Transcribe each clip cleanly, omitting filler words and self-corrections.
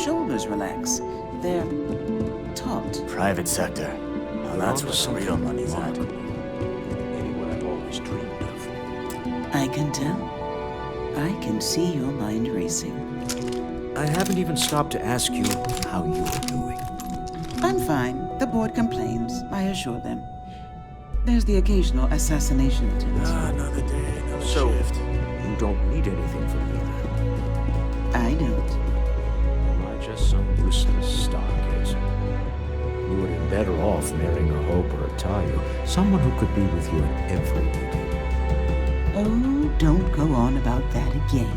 shoulders relax. They're taut. Private sector. Now that's where some real money's at. Maybe what I've always dreamed of. I can tell. I can see your mind racing. I haven't even stopped to ask you how you are doing. I'm fine. The board complains, I assure them. There's the occasional assassination attempt. Another day, another So, shift. you don't need anything from me then? I don't. Am I just some useless stargazer? You would be better off marrying a Hope or a Tayo, someone who could be with you in every meeting. Oh, don't go on about that again.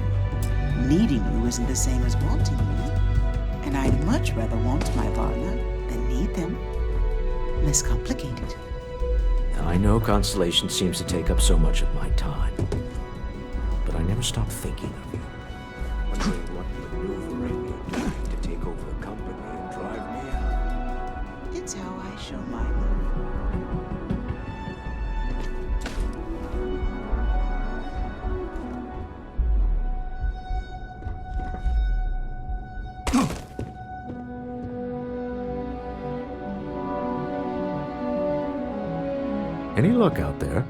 Needing you isn't the same as wanting you. And I'd much rather want my partner than need them. Less complicated. I know Constellation seems to take up so much of my time, but I never stop thinking of you. Wondering what maneuvering you're doing to take over the company and drive me out. It's how I show my love. Any luck out there?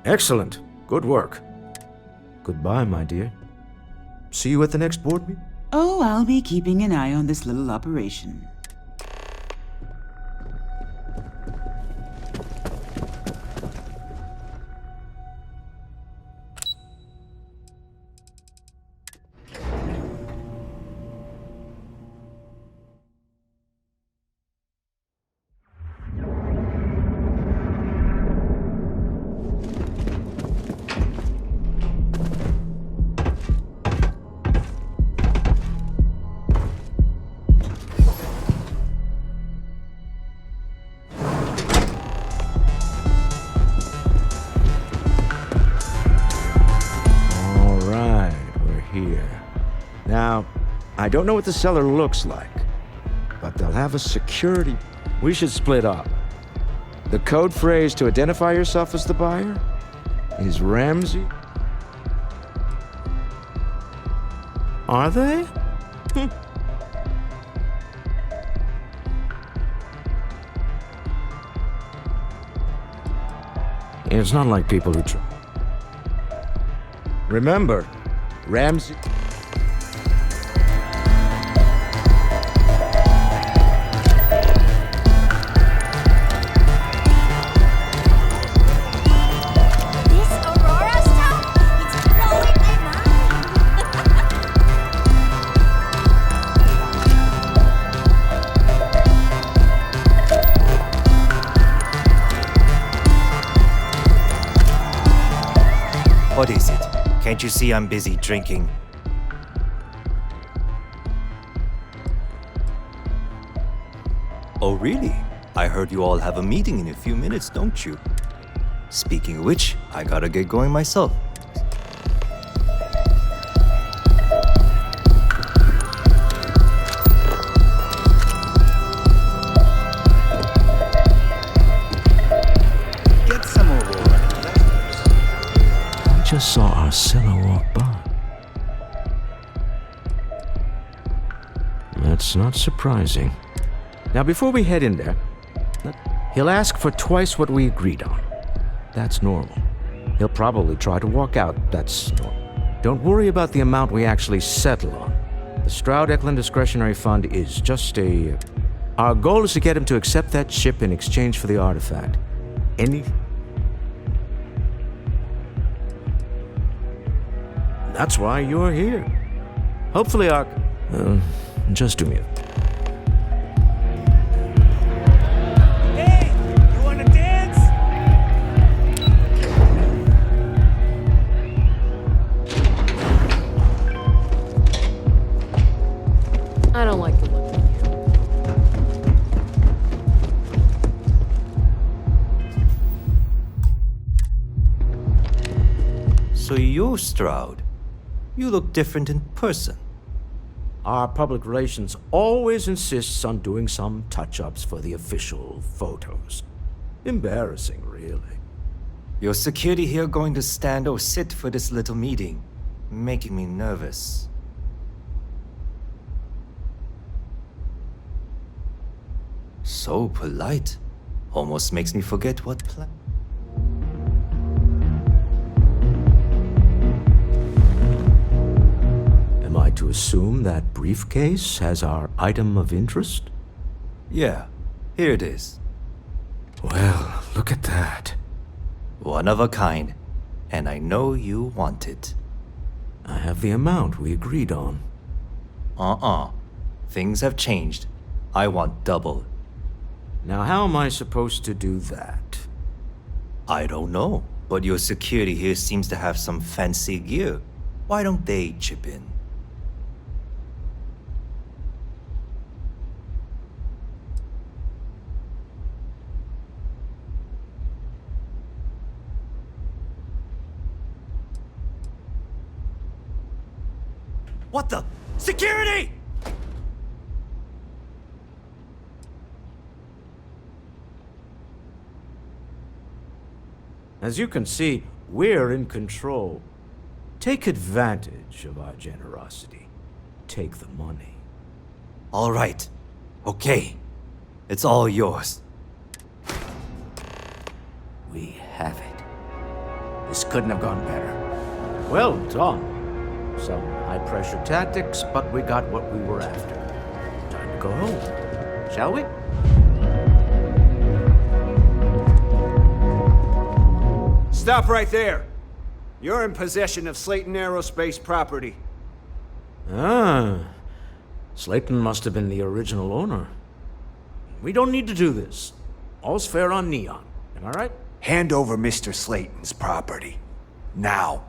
Excellent. Good work. Goodbye, my dear. See you at the next board meeting. Oh, I'll be keeping an eye on this little operation. Now, I don't know what the cellar looks like, but they'll have a security. We should split up. The code phrase to identify yourself as the buyer is Ramsey. Are they? It's not like people who try. Remember, Ramsey. What is it? Can't you see I'm busy drinking? Oh, really? I heard you all have a meeting in a few minutes, don't you? Speaking of which, I gotta get going myself. Just saw Arcilla walk by. That's not surprising. Now, before we head in there, he'll ask for twice what we agreed on. That's normal. He'll probably try to walk out. That's normal. Don't worry about the amount we actually settle on. The Stroud-Eklund Discretionary Fund is just a... Our goal is to get him to accept that ship in exchange for the artifact. That's why you're here. Hopefully, just do me a... Hey! You wanna dance? I don't like the look of So you're Stroud. You look different in person. Our public relations always insists on doing some touch-ups for the official photos. Embarrassing, really. Your security here going to stand or sit for this little meeting? Making me nervous. So polite. Almost makes me forget what plan. Am I to assume that briefcase has our item of interest? Yeah, here it is. Well, look at that. One of a kind. And I know you want it. I have the amount we agreed on. Things have changed. I want double. Now, how am I supposed to do that? I don't know, but your security here seems to have some fancy gear. Why don't they chip in? What the? Security! As you can see, we're in control. Take advantage of our generosity. Take the money. All right. Okay. It's all yours. We have it. This couldn't have gone better. Well done. Some high-pressure tactics, but we got what we were after. Time to go home, shall we? Stop right there. You're in possession of Slayton Aerospace property. Ah, Slayton must have been the original owner. We don't need to do this. All's fair on Neon. Am I right? Hand over Mr. Slayton's property. Now.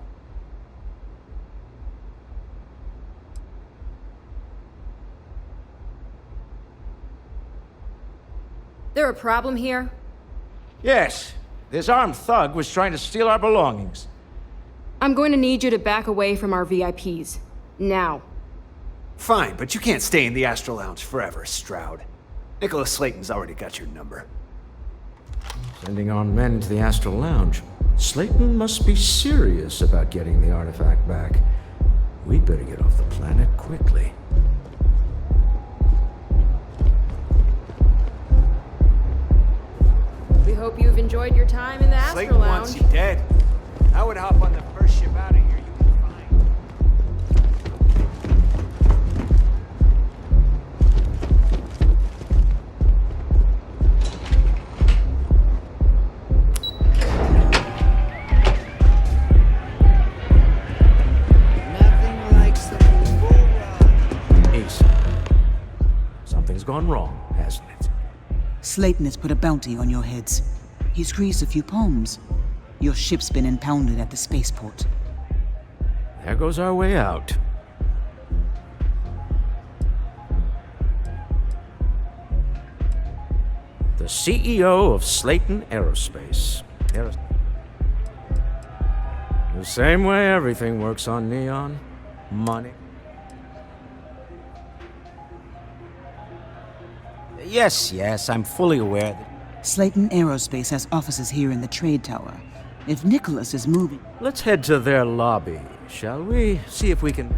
There a problem here? Yes. This armed thug was trying to steal our belongings. I'm going to need you to back away from our VIPs. Now. Fine, but you can't stay in the Astro Lounge forever, Stroud. Nicholas Slayton's already got your number. Sending on men to the Astral Lounge. Slayton must be serious about getting the artifact back. We'd better get off the planet quickly. We hope you've enjoyed your time in the Astro Slayton Lounge. wants you dead. I would hop on the first ship out of here. You'd be fine. Nothing like some bull run. Ace. Something's gone wrong, hasn't it? Slayton has put a bounty on your heads. He's greased a few palms. Your ship's been impounded at the spaceport. There goes our way out. The CEO of Slayton Aerospace. The same way everything works on Neon. Money. Yes, I'm fully aware that... Slayton Aerospace has offices here in the trade tower. If Nicholas is moving... Let's head to their lobby, shall we? See if we can...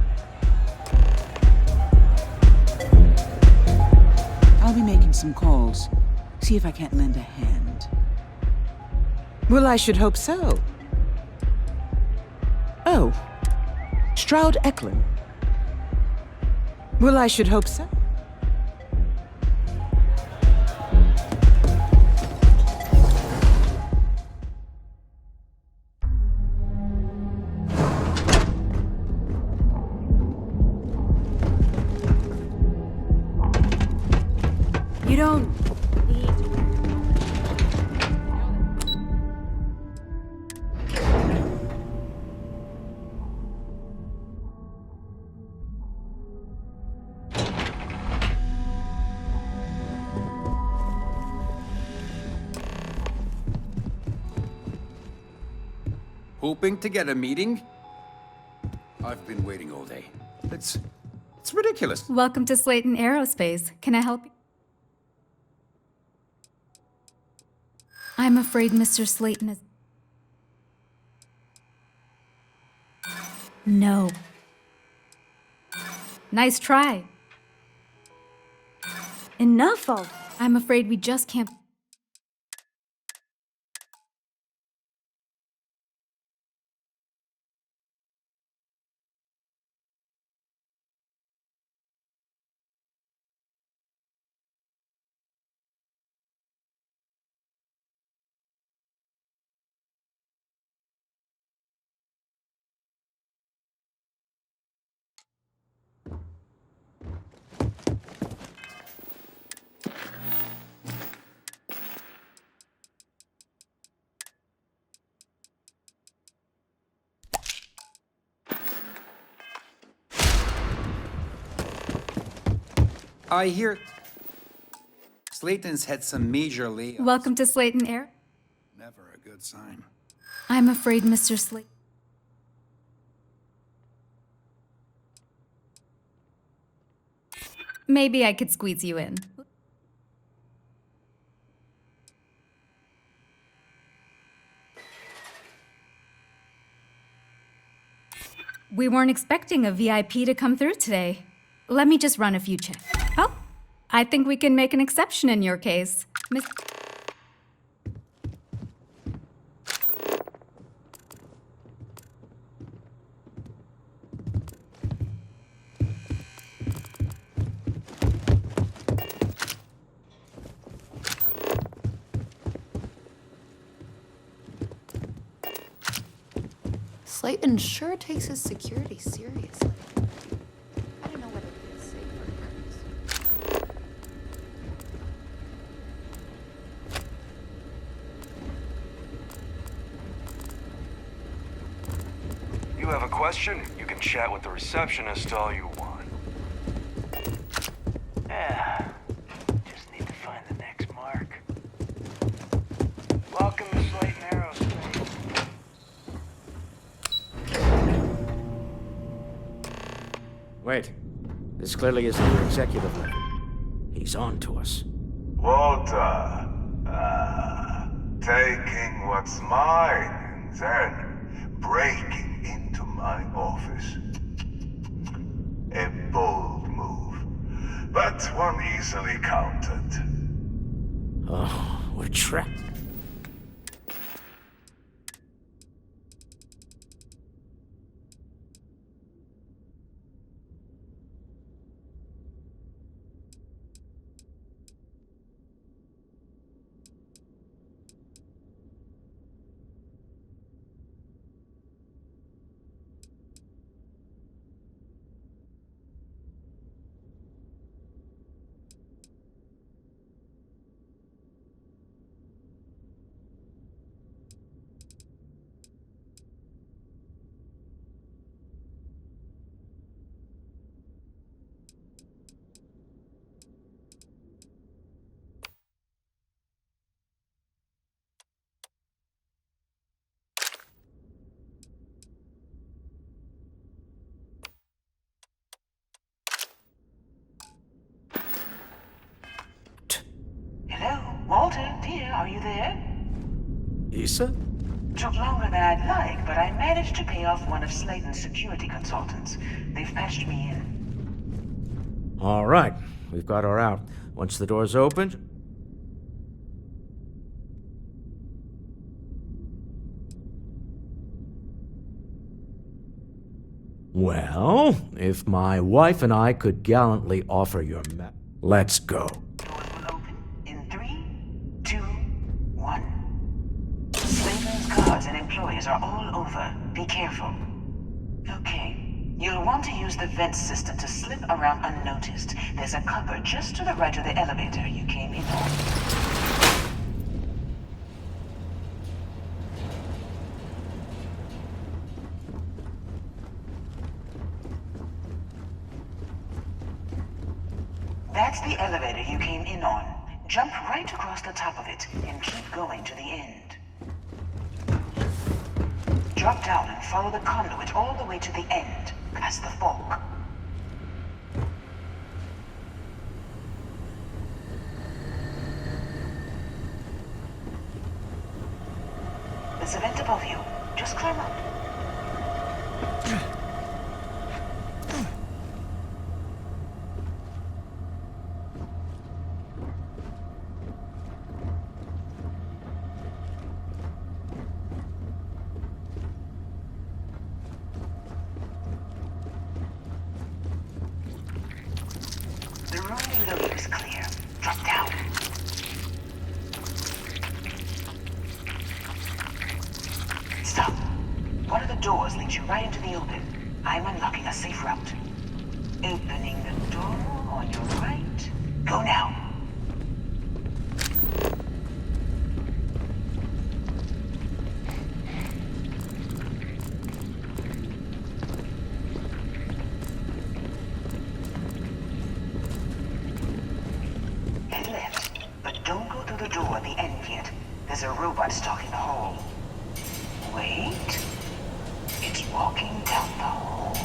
I'll be making some calls. See if I can't lend a hand. Well, I should hope so. Oh. Stroud Eklund. Well, I should hope so. You don't need to. Hoping to get a meeting? I've been waiting all day. Let's It's ridiculous. Welcome to Slayton Aerospace. Can I help you? I'm afraid Mr. Slayton is... No. Nice try. Enough of... I'm afraid we just can't... I hear Slayton's had some major layoffs. Welcome to Slayton Air. Never a good sign. I'm afraid Mr. Slayton... Maybe I could squeeze you in. We weren't expecting a VIP to come through today. Let me just run a few checks. Oh, I think we can make an exception in your case. Miss... Slayton sure takes his security seriously. I don't know whether it's safe for hers. You have a question? You can chat with the receptionist all you want. Yeah. Just need to find the next mark. Welcome to Slayton Aerospace. Wait. This clearly isn't your executive level. He's on to us. Walter, taking what's mine and then breaking into my office. A bold move, but one easily countered. Oh, we're trapped. Hello, Walter, dear, are you there? Issa? Took longer than I'd like, but I managed to pay off one of Slayton's security consultants. They've patched me in. All right. We've got her out. Once the door's opened... Well, if my wife and I could gallantly offer your let's go. Doors will open in 3, 2, 1. Slayton's guards and employees are all over. Be careful. Okay. You'll want to use the vent system to slip around unnoticed. There's a cupboard just to the right of the elevator you came in on. That's the elevator you came in on. Jump right across the top of it and keep going to the end. Drop down and follow the conduit all the way to the end, past the fork. There's a vent above you. Just climb up. The room below you is clear. Drop down. Stop. One of the doors leads you right into the open. I'm unlocking a safe route. Opening the door on your right. Go now. Head left, but don't go through the door at the end yet. There's a robot stalking the hall. Wait. It's walking down the hall.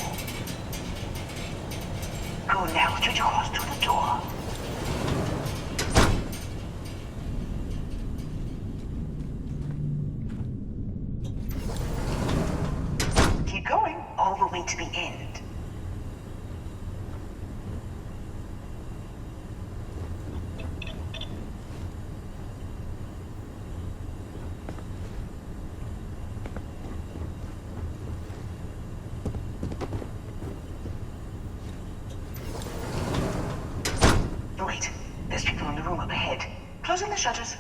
Go now, straight across to the door. Keep going, all the way to the end. Wait, there's people in the room up ahead. Closing the shutters.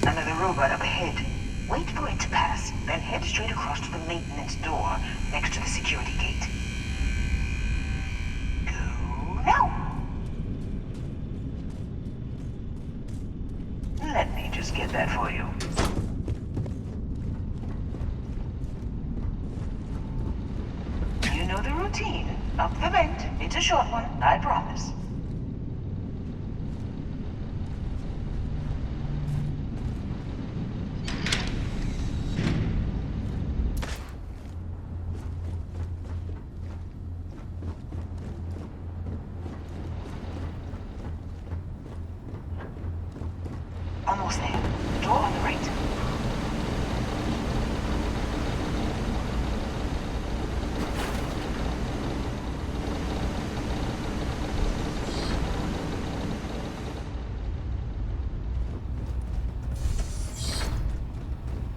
Another robot up ahead. Wait for it to pass, then head straight across to the maintenance door next to the security gate. Go now! Let me just get that for you. You know the routine. Up the vent. It's a short one, I promise. Almost there. Door on the right.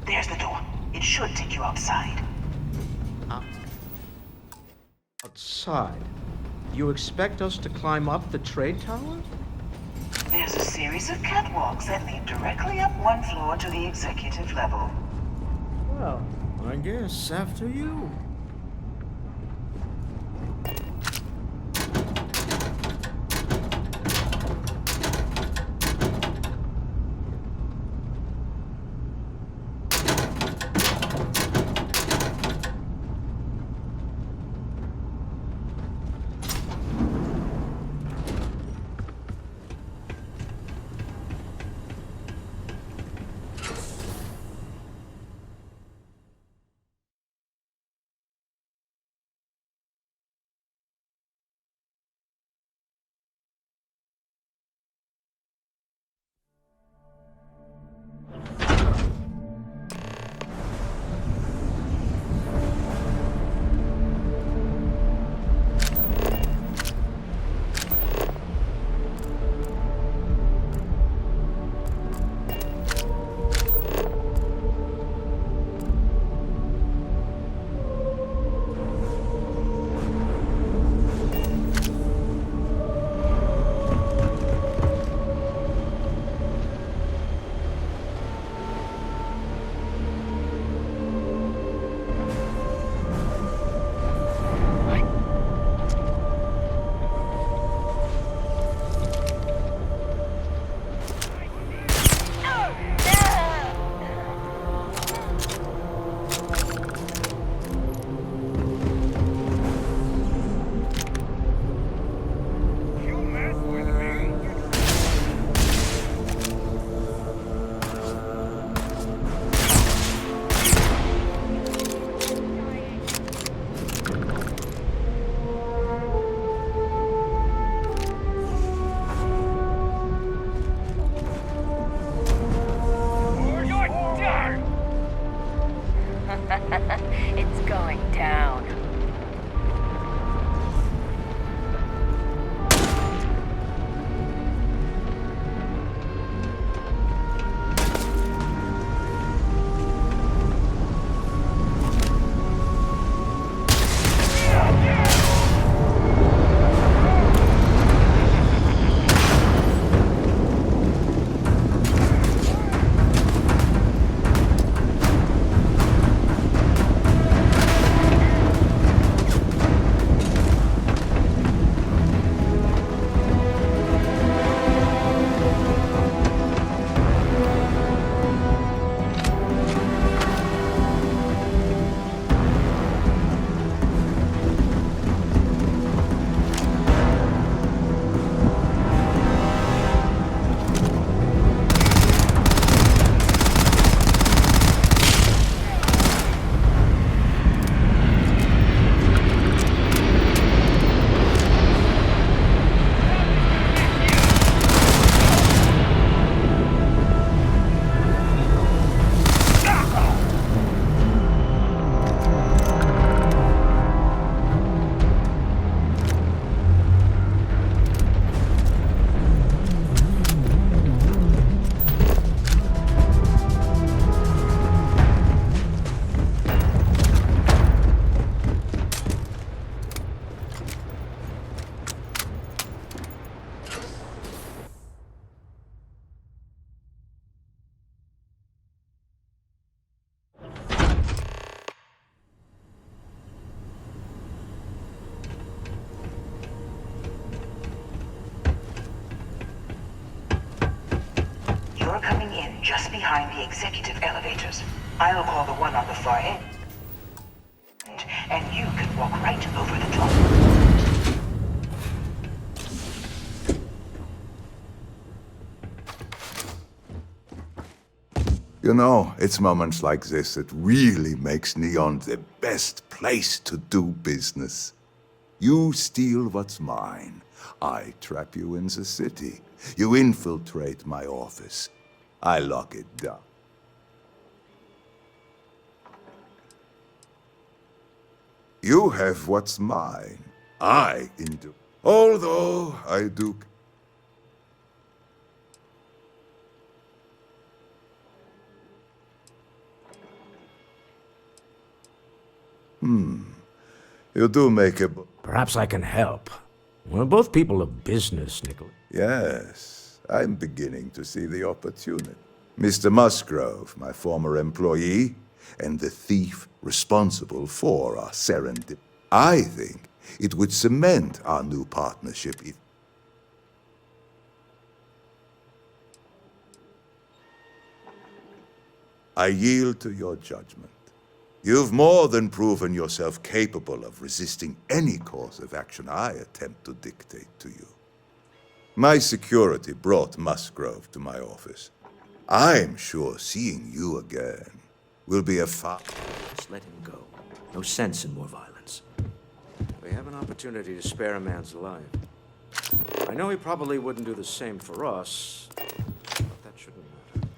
There's the door. It should take you outside. Outside? You expect us to climb up the trade tower? There's a series of catwalks that lead directly up one floor to the executive level. Well, I guess after you. You're coming in just behind the executive elevators. I'll call the one on the far end, and you can walk right over the top. You know, it's moments like this that really makes Neon the best place to do business. You steal what's mine. I trap you in the city. You infiltrate my office. I lock it down. You have what's mine. I into. Although I do. You do make a. Perhaps I can help. We're both people of business, Nicholas. Yes, I'm beginning to see the opportunity. Mr. Musgrove, my former employee, and the thief responsible for our serendip. I think it would cement our new partnership if... I yield to your judgment. You've more than proven yourself capable of resisting any course of action I attempt to dictate to you. My security brought Musgrove to my office. I'm sure seeing you again will be a Just let him go. No sense in more violence. We have an opportunity to spare a man's life. I know he probably wouldn't do the same for us, but that shouldn't matter.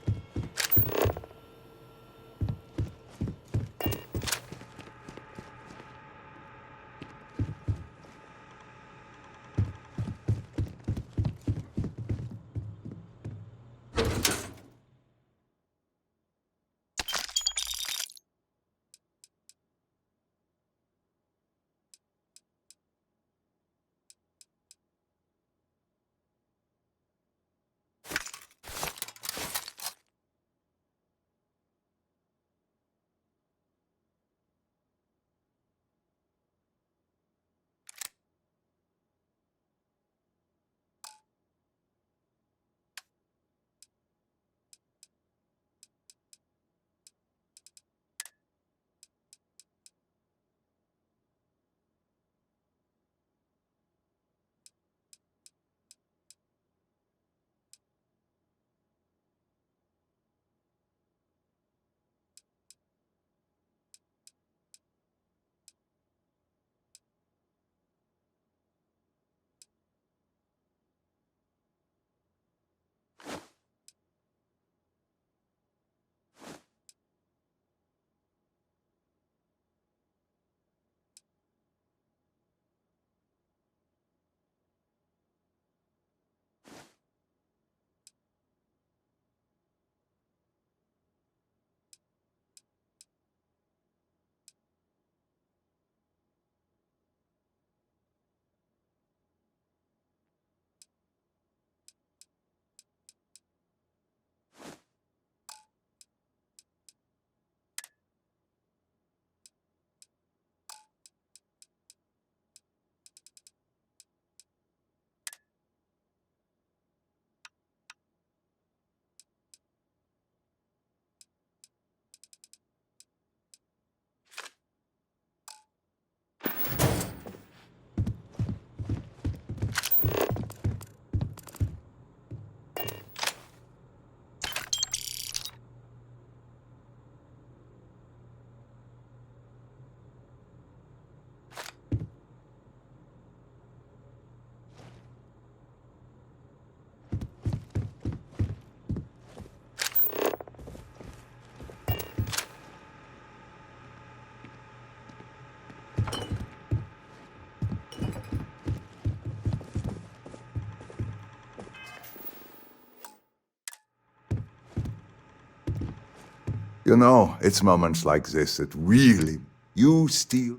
You know, it's moments like this that really... You steal...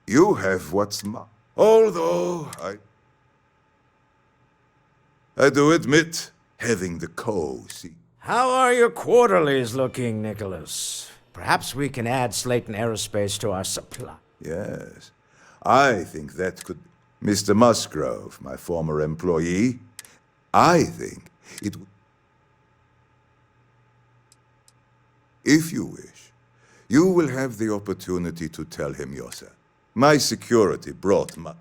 You have what's mine. Although I do admit, having the co-see... How are your quarterlies looking, Nicholas? Perhaps we can add Slayton Aerospace to our supply. Yes, I think that could... Mr. Musgrove, my former employee, I think it... If you wish, you will have the opportunity to tell him yourself. My security brought my...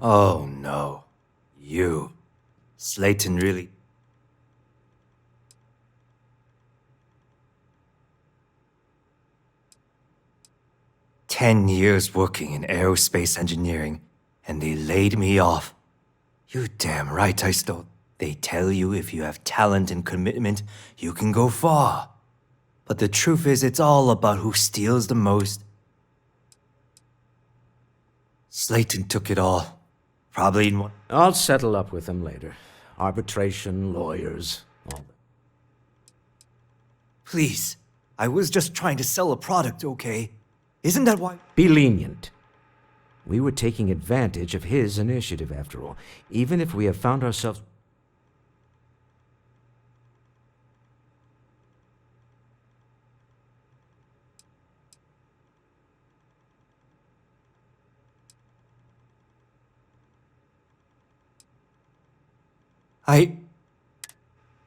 Oh no. You. Slayton really... 10 years working in aerospace engineering, and they laid me off. You damn right I stole. They tell you if you have talent and commitment, you can go far. But the truth is, it's all about who steals the most. Slayton took it all. Probably in one... I'll settle up with him later. Arbitration, lawyers, all that. Please. I was just trying to sell a product, okay? Isn't that why... Be lenient. We were taking advantage of his initiative, after all. Even if we have found ourselves...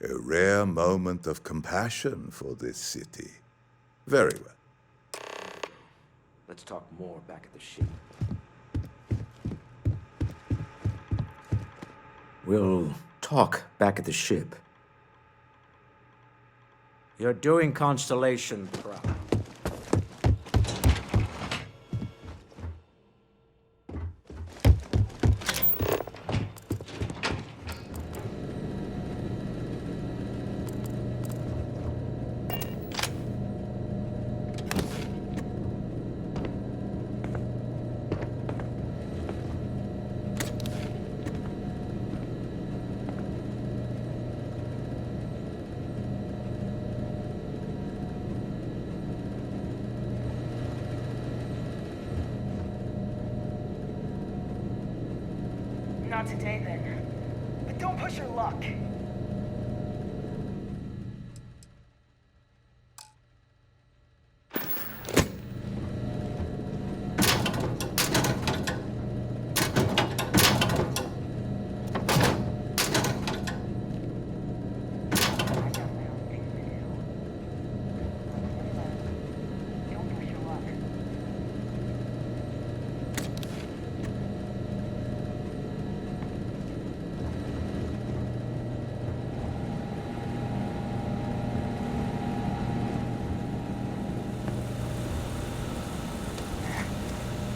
A rare moment of compassion for this city. Very well. Let's talk more back at the ship. We'll talk back at the ship. You're doing Constellation proud. Not today, then. But don't push your luck.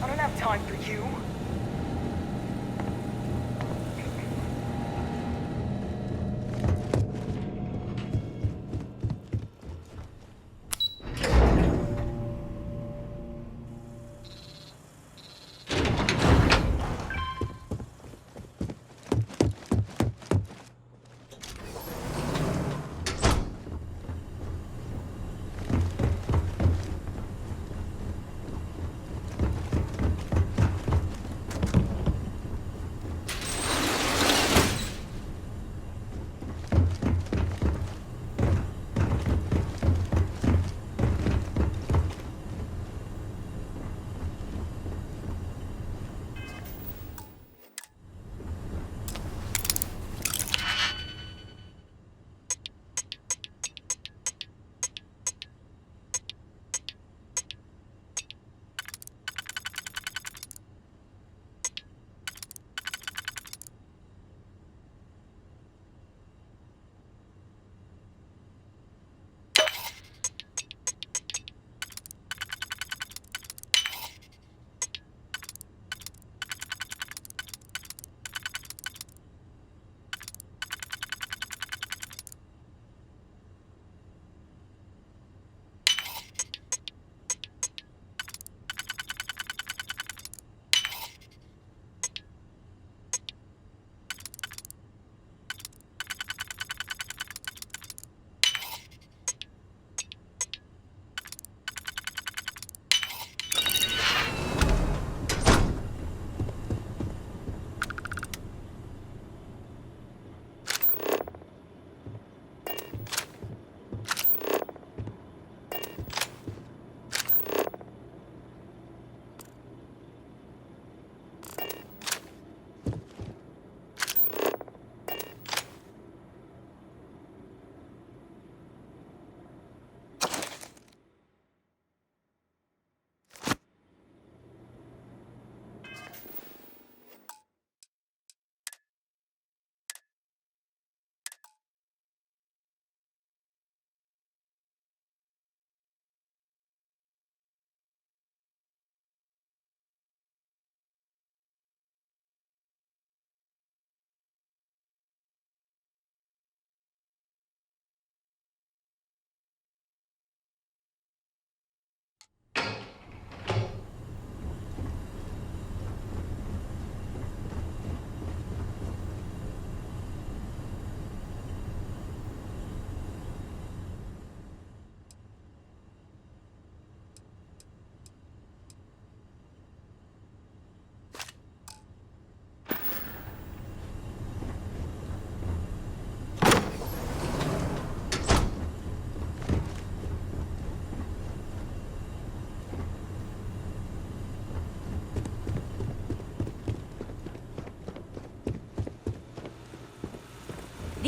I don't have time for you.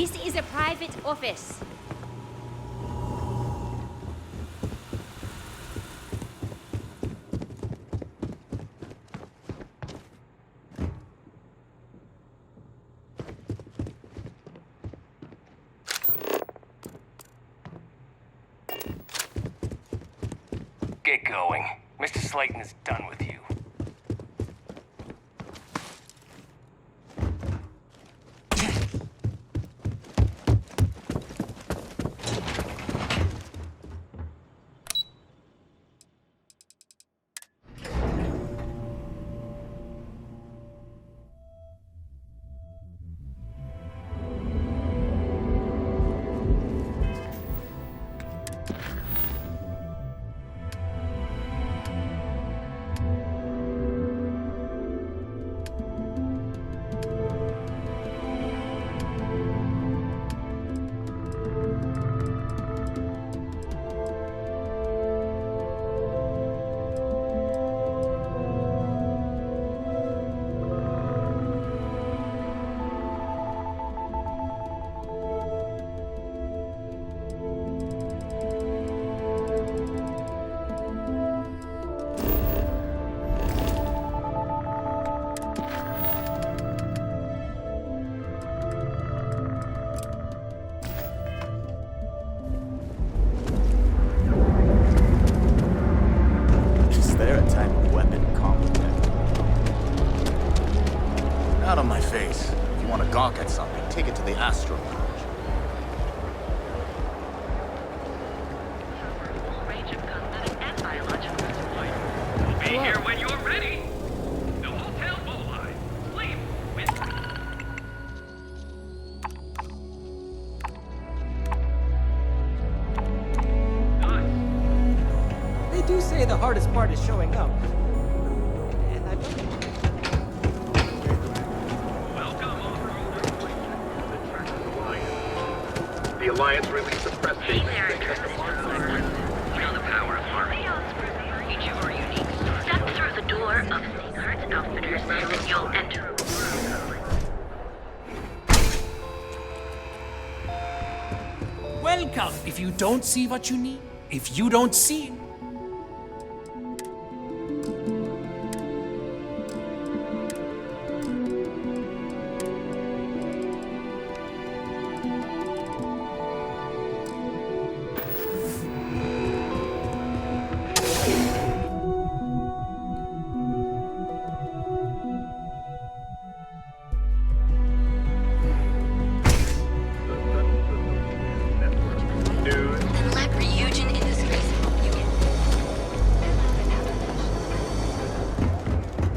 This is a private office. Get going. Mr. Slayton is done with you. Out of my face. If you want to gawk at something, take it to the Astro Lounge. We'll be here when you're ready. The Hotel Moai. Sleep with... They do say the hardest part is showing up. And I The Alliance released a press statement. Feel the power of harmony. Each of our unique stores. Step through the door of Secret Outfitters and you'll enter. Welcome. If you don't see what you need, if you don't see...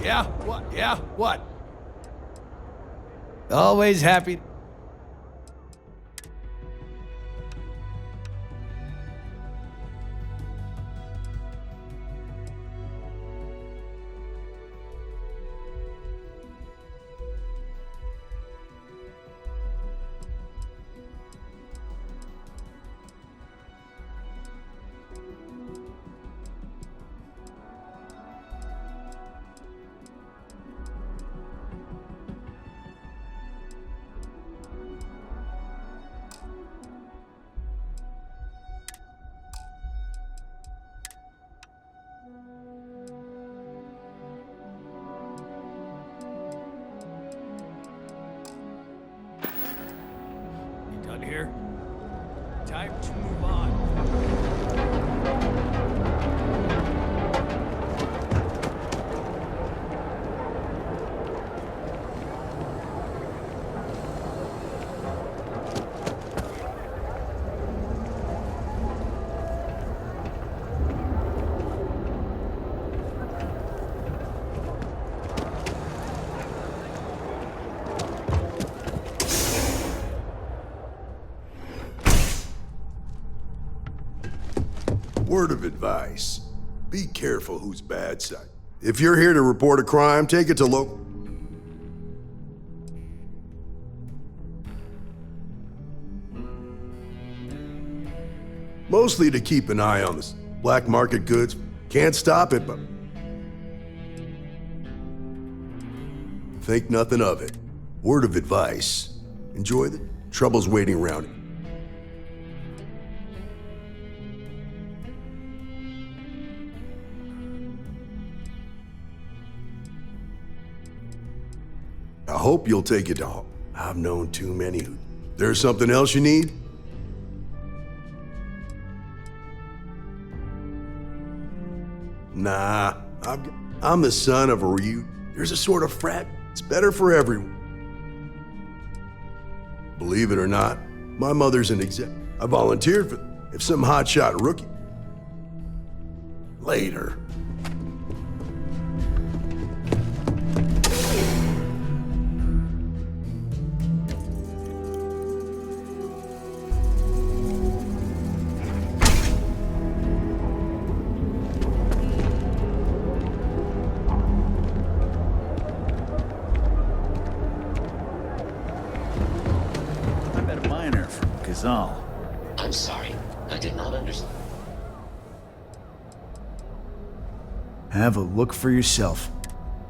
Yeah? What? Yeah? What? Always happy. Done here. Time to move on. Word of advice. Be careful who's bad side. If you're here to report a crime, take it to local... Mostly to keep an eye on this black market goods. Can't stop it, but... Think nothing of it. Word of advice. Enjoy the Trouble's waiting around. I hope you'll take it all. I've known too many who... There's something else you need? Nah, I'm the son of a Ryu. There's a sort of frat. It's better for everyone. Believe it or not, my mother's an exec. I volunteered for... If some hotshot rookie... Later. I'm sorry. I did not understand. Have a look for yourself.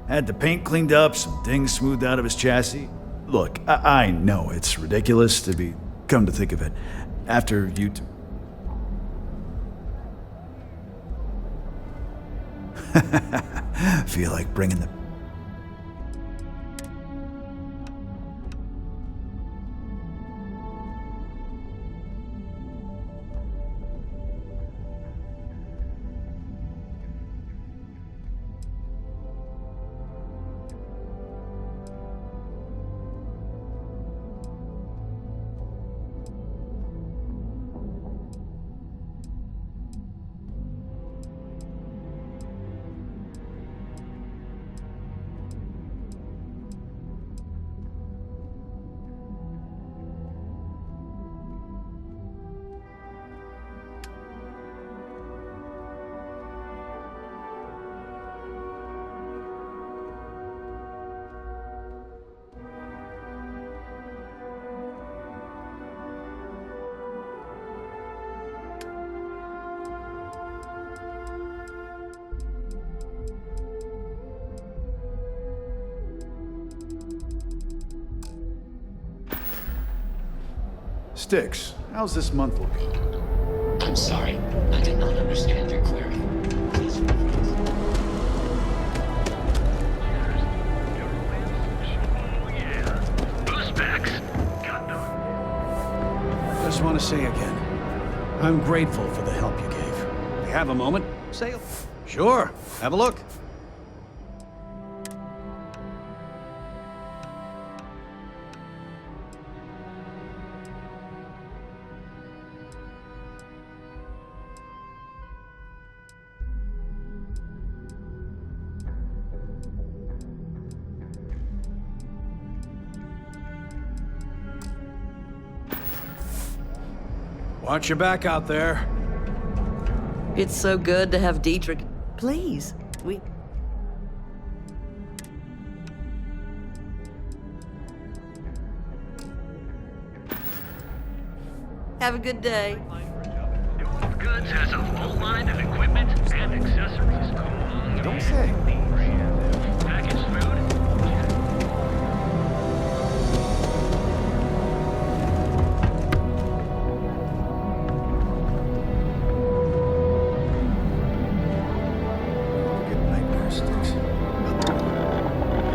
Had the paint cleaned up, some things smoothed out of his chassis. Look, I know it's ridiculous to be... Come to think of it, after you... Feel like bringing the... Sticks, how's this month looking? I'm sorry. I did not understand your query. Please rephrase. Just want to say again, I'm grateful for the help you gave. If you have a moment, say... Sure, have a look. Watch your back out there. It's so good to have Dietrich. Please, we... Have a good day. Goods has a full line of equipment and accessories. Don't say. Packaged food.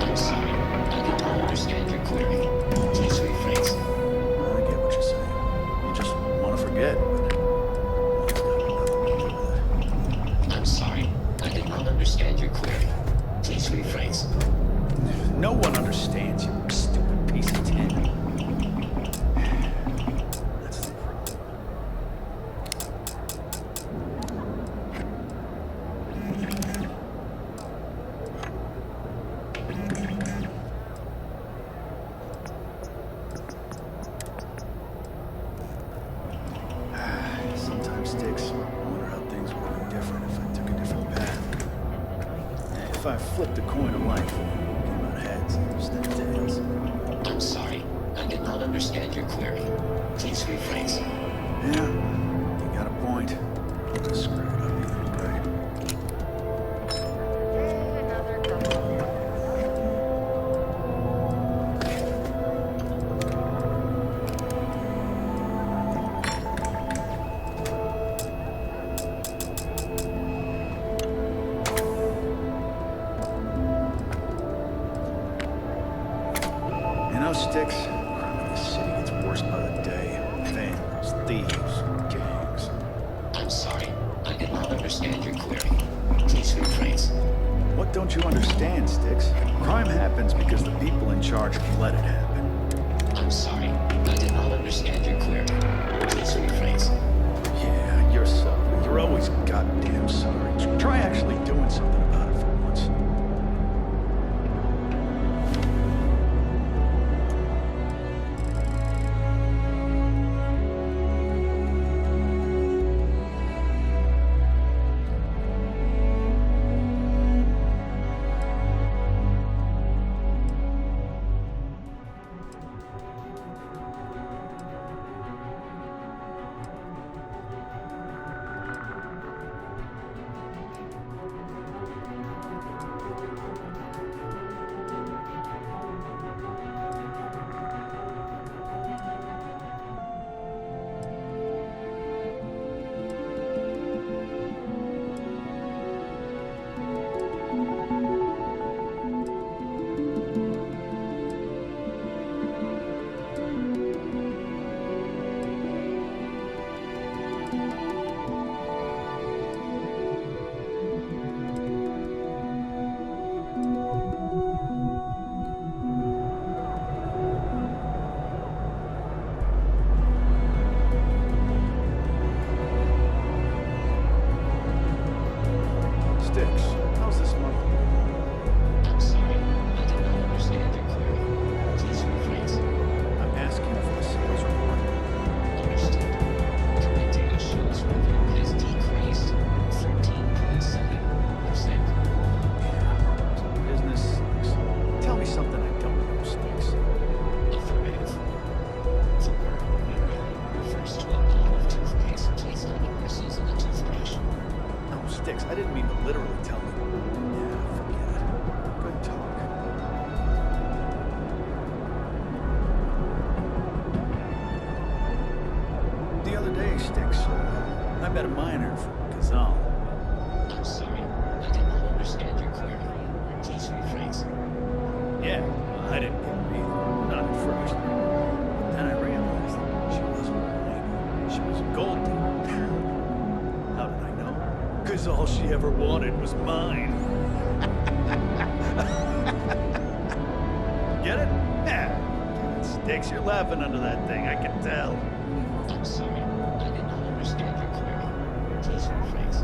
I'm sorry. I did not understand your query. Please rephrase. I get what you're saying. You just want to forget. I'm sorry. I did not understand your query. Please rephrase. No one understands you, stupid piece of tin. That's the problem. Sometimes, Sticks, I wonder how things would have been different if I took a different path. If I flipped the coin of life, came out heads instead of tails. I'm sorry. I did not understand your query. Please rephrase. Yeah, you got a point. Just screw it up either way. Sticks? Crime in the city gets worse by the day. Vandals, thieves, gangs. I'm sorry. I did not understand your query. Please rephrase. What don't you understand, Sticks? Crime happens because the people in charge let it happen. I'm sorry. I did not understand your query. Please rephrase. Yeah, you're sorry. You're always goddamn sorry. Try actually doing something about it for once. Sticks, how's this month? I'm sorry. I did not understand your query. Please rephrase. I'm asking for the sales report. Understood. Current data shows revenue has decreased 13.7%. Business sucks. Tell me something I don't know, Sticks. Affirmative. The word area refers to a bottle of toothpaste placed on the bristles of the toothbrush. No, Sticks, I didn't mean to literally tell me. Yeah, forget it. Good talk. The other day, Sticks, I met a miner from Kazal. I'm sorry. I did not understand your query. Please rephrase. Yeah, well, I didn't get her either. Not at first. But then I realized that she wasn't a miner. She was a gold digger. How did I know? Because all she ever wanted was mine. Get it? Yeah. Sticks, you're laughing under that thing, I can tell. I'm sorry. I did not understand your query. Please rephrase.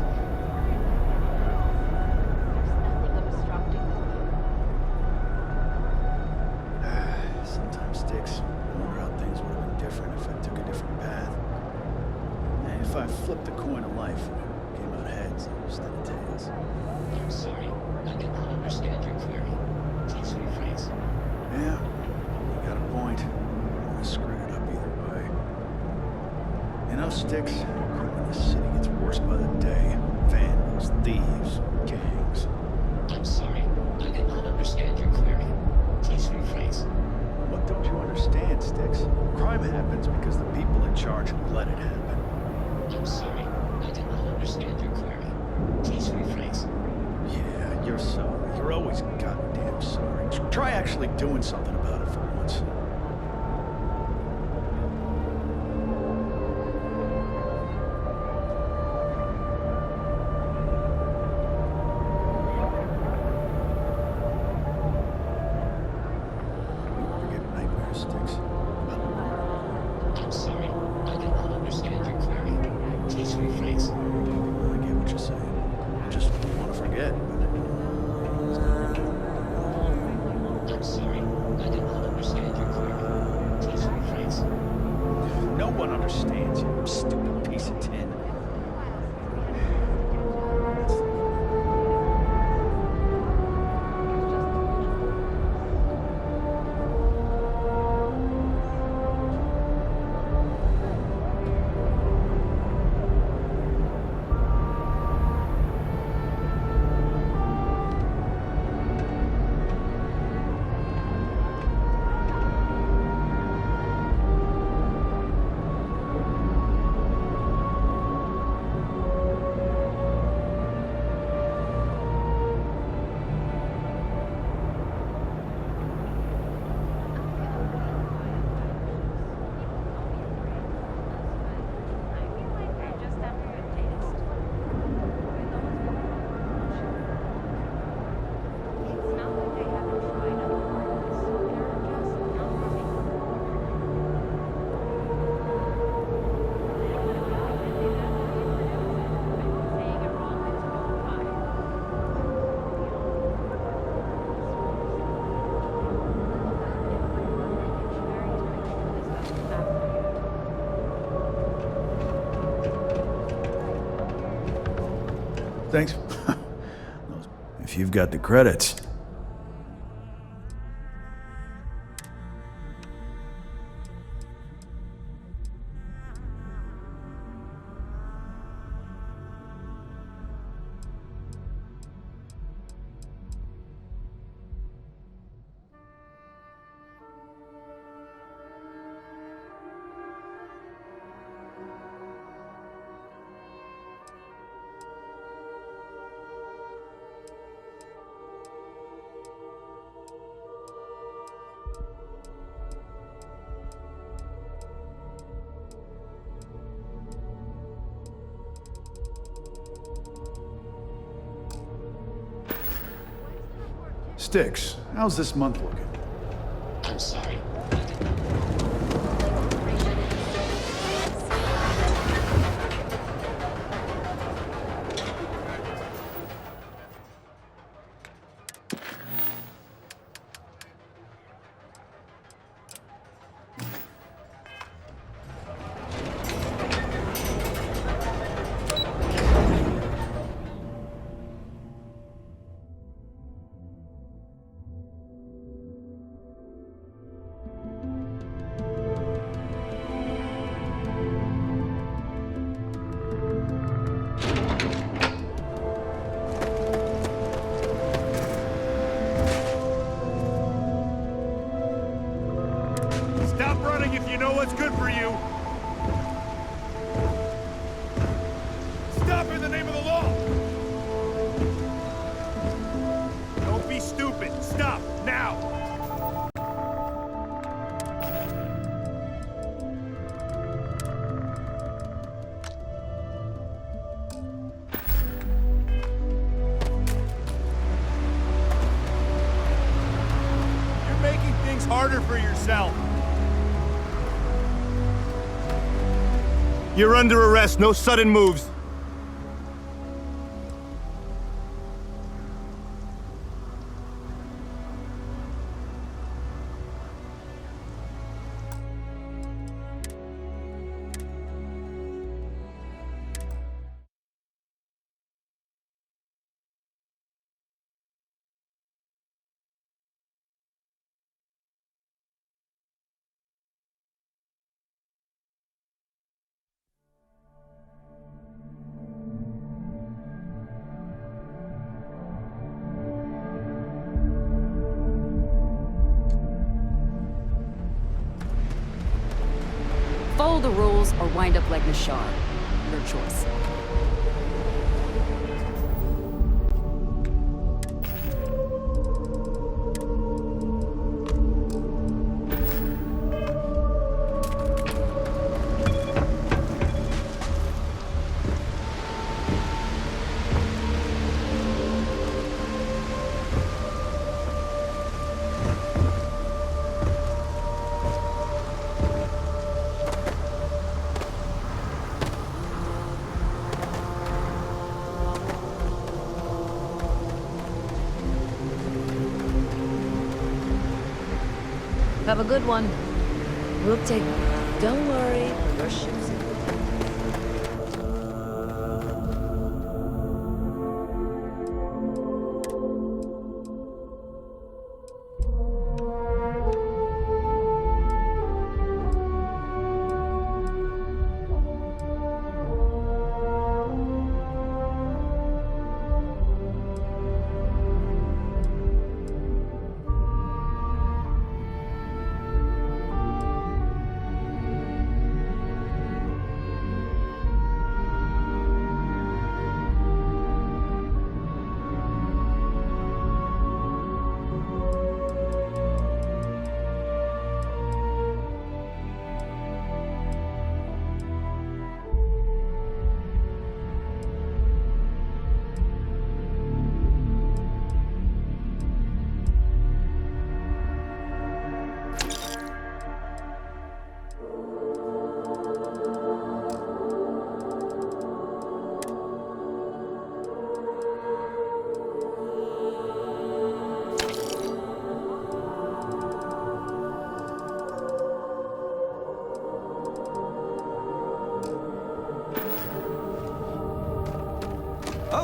Sometimes, Sticks, I wonder how things would have been different if I took a different path. And if I flipped the coin of life and it came out heads instead of tails. I'm sorry. I did not understand your query. Please rephrase. Yeah, you got a point. I screwed it up either way. You know, Sticks, crime in the city gets worse by the day. Vandals, thieves, gangs. I'm sorry. I did not understand your query. Please rephrase. What don't you understand, Sticks? Crime happens because the people in charge let it happen. I'm sorry. I did not understand your query. Please rephrase. Yeah, you're sorry. You're always goddamn sorry. Try actually doing something about it for once. You ever get nightmares, Sticks? I'm sorry. I did not understand your query. Please rephrase. I get what you're saying. I just want to forget, but... I'm sorry. I did not understand your query. Please rephrase. No one understands you, you stupid piece of tin. thanks. If you've got the credits. Sticks, how's this month looking? I'm sorry. Stop running if you know what's good for you! Stop in the name of the law! Don't be stupid! Stop, now! You're making things harder for yourself! You're under arrest, no sudden moves. Follow the rules or wind up like Nashar. Your choice. Have a good one. We'll take... Don't worry, your ship's in.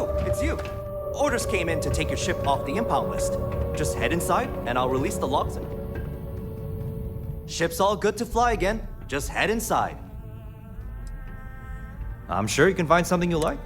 Oh, it's you. Orders came in to take your ship off the impound list. Just head inside, and I'll release the logs. Ship's all good to fly again. Just head inside. I'm sure you can find something you like.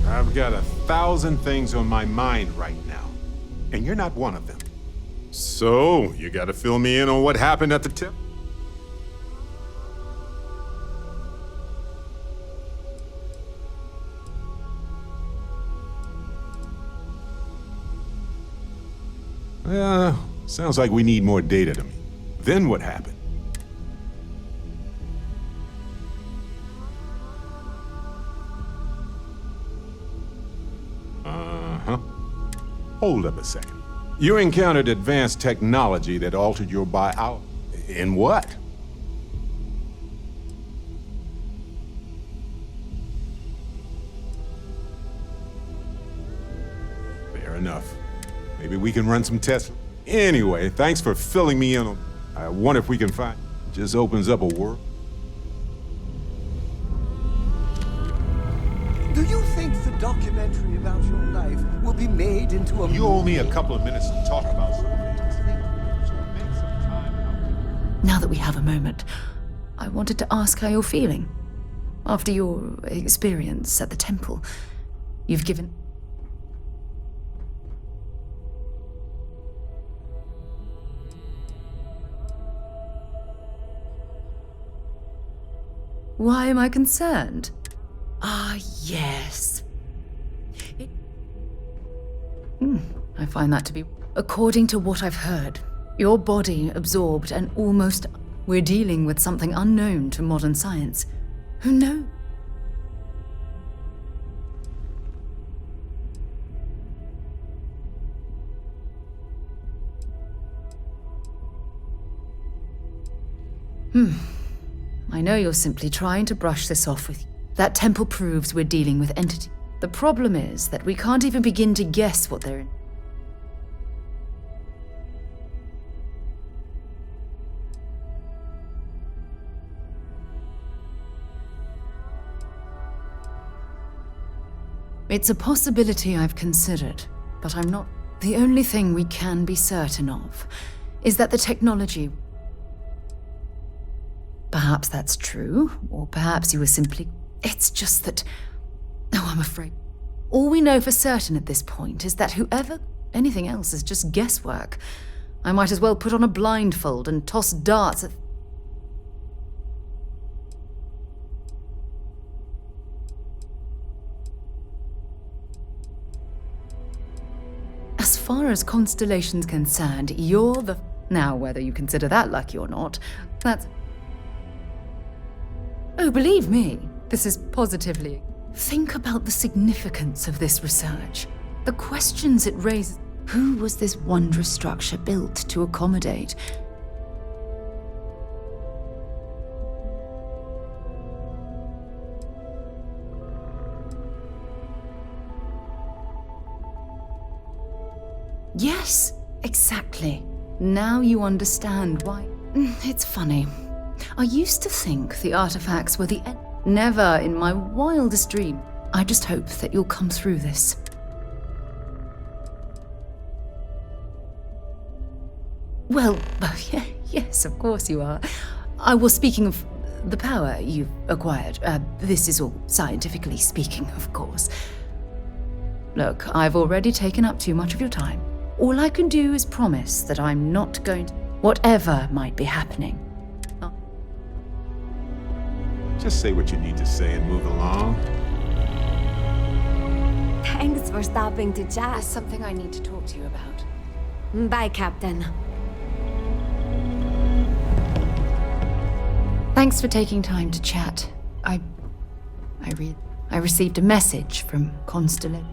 I've got 1,000 things on my mind right now, and you're not one of them. So, you gotta fill me in on what happened at the tip? Sounds like we need more data to me. Then what happened? Hold up a second. You encountered advanced technology that altered your bio... In what? Fair enough. Maybe we can run some tests. Anyway, thanks for filling me in on... I wonder if we can find... Just opens up a world. Do you think the documentary about your life will be made into a... You owe me a couple of minutes to talk about something. So make some time. Now that we have a moment, I wanted to ask how you're feeling. After your experience at the temple, you've given... Why am I concerned? Ah, yes. I find that to be... According to what I've heard, your body absorbed and almost... We're dealing with something unknown to modern science. Who knows? I know you're simply trying to brush this off with you. That temple proves we're dealing with entity. The problem is that we can't even begin to guess what they're in. It's a possibility I've considered, but I'm not. The only thing we can be certain of is that the technology... Perhaps that's true, or perhaps you were simply... It's just that... Oh, I'm afraid. All we know for certain at this point is that whoever... Anything else is just guesswork. I might as well put on a blindfold and toss darts at... As far as Constellation's concerned, you're the... Now, whether you consider that lucky or not, that's... Oh, believe me, this is positively... Think about the significance of this research. The questions it raises. Who was this wondrous structure built to accommodate? Yes, exactly. Now you understand why. It's funny. I used to think the artifacts were the end. Never in my wildest dream. I just hope that you'll come through this. Well, yes, of course you are. I was speaking of the power you've acquired. This is all scientifically speaking, of course. Look, I've already taken up too much of your time. All I can do is promise that I'm not going to... Whatever might be happening. Just say what you need to say and move along. Thanks for stopping to chat. There's something I need to talk to you about. Bye, Captain. Thanks for taking time to chat. I received a message from Constellation.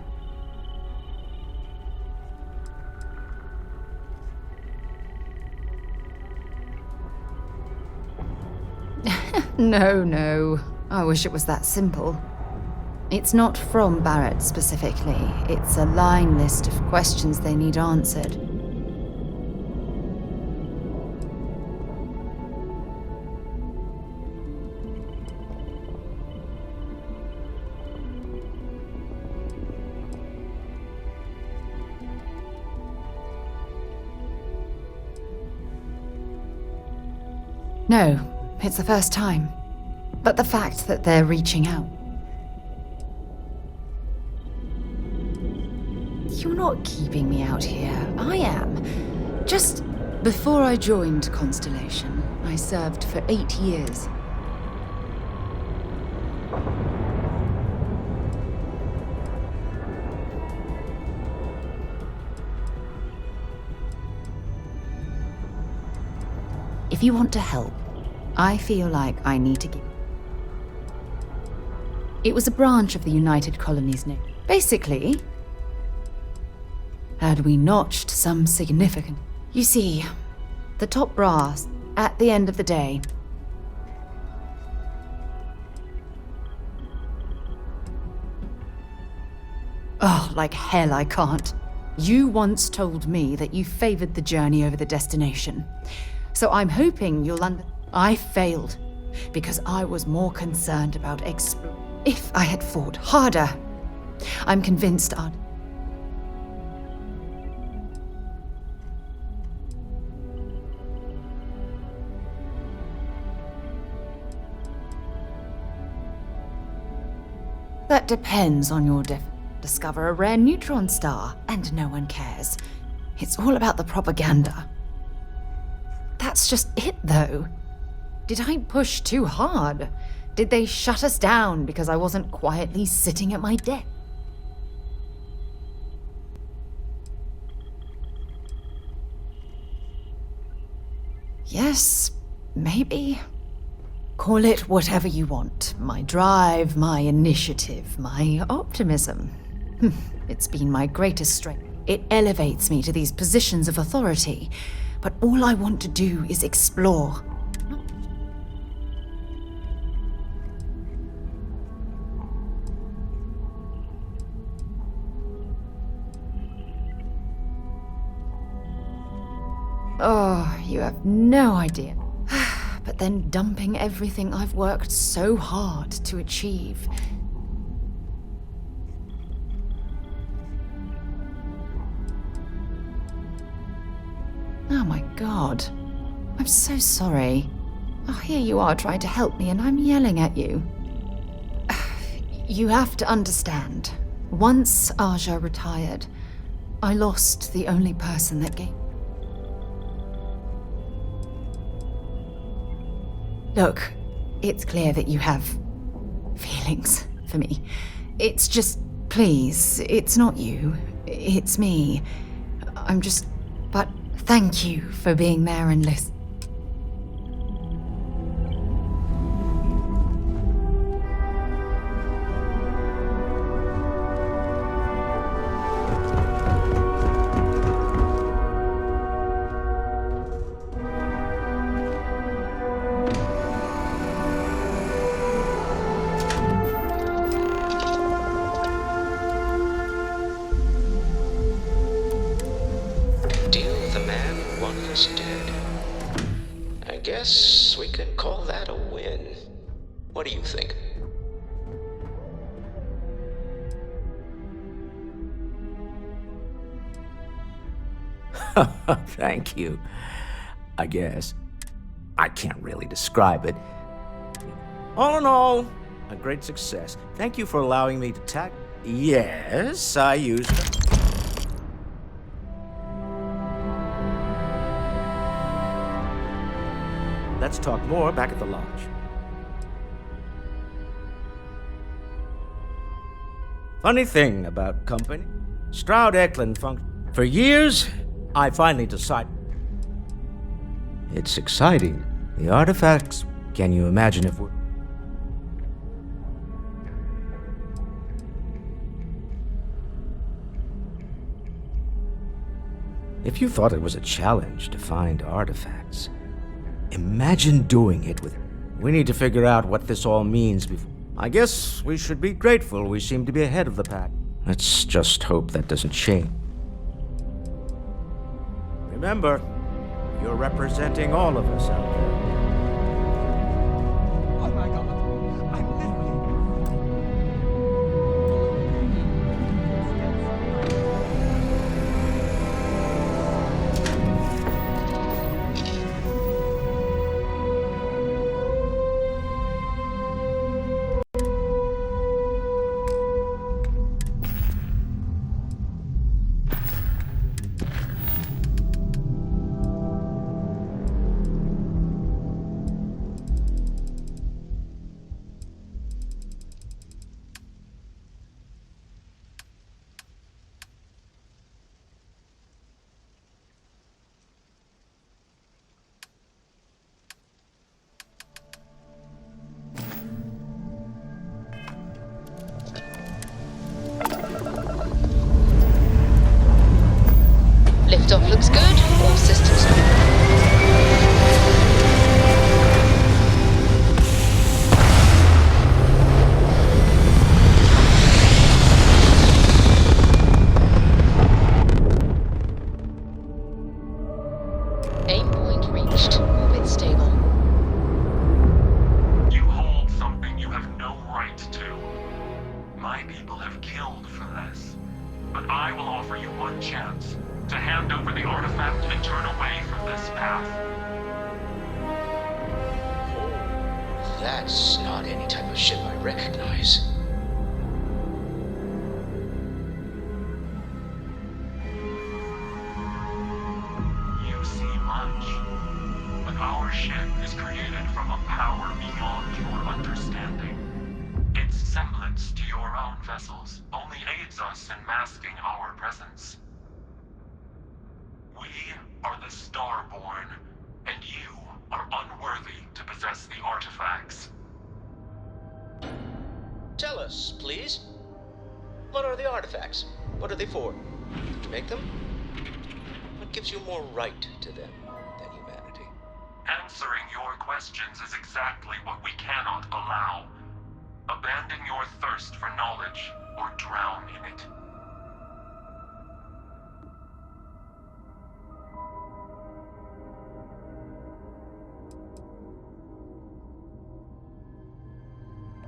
No. I wish it was that simple. It's not from Barrett specifically. It's a line list of questions they need answered. No, it's the first time. But the fact that they're reaching out. You're not keeping me out here. I am. Just before I joined Constellation, I served for 8 years. If you want to help, I feel like I need to give. It was a branch of the United Colonies name. Basically, had we notched some significant... You see, the top brass, at the end of the day... Oh, like hell I can't. You once told me that you favored the journey over the destination. So I'm hoping you'll I failed, because I was more concerned about If I had fought harder, I'm convinced I'd... That depends on your discover a rare neutron star, and no one cares. It's all about the propaganda. That's just it, though. Did I push too hard? Did they shut us down because I wasn't quietly sitting at my desk? Yes, maybe. Call it whatever you want. My drive, my initiative, my optimism. It's been my greatest strength. It elevates me to these positions of authority. But all I want to do is explore. Oh, you have no idea. But then dumping everything I've worked so hard to achieve. Oh my God. I'm so sorry. Oh, here you are trying to help me and I'm yelling at you. You have to understand. Once Aja retired, I lost the only person that gave... Look, it's clear that you have feelings for me. It's just, please, it's not you. It's me. I'm just... But thank you for being there and listening. guess we could call that a win. What do you think? Thank you. I guess. I can't really describe it. All in all, a great success. Thank you for allowing me to tack. Yes, I used it. Let's talk more back at the lodge. Funny thing about company. Stroud-Eklund for years, I finally decided. It's exciting. The artifacts, can you imagine if we're... If you thought it was a challenge to find artifacts, imagine doing it with... We need to figure out what this all means before... I guess we should be grateful we seem to be ahead of the pack. Let's just hope that doesn't change. Remember, you're representing all of us out there. Oh my god. I'm Liftoff looks good. All systems Aim point reached. Orbit stable. You hold something you have no right to. My people have killed for this. But I will offer you one chance to hand over the artifact and turn away from this path. Oh, that's not any type of ship I recognize. You see much, but our ship is created from a power beyond your understanding. Its semblance to your own vessels only aids us in masking our presence. We are the Starborn, and you are unworthy to possess the artifacts. Tell us, please. What are the artifacts? What are they for? To make them? What gives you more right to them than humanity? Answering your questions is exactly what we cannot allow. Abandon your thirst for knowledge, or drown in it.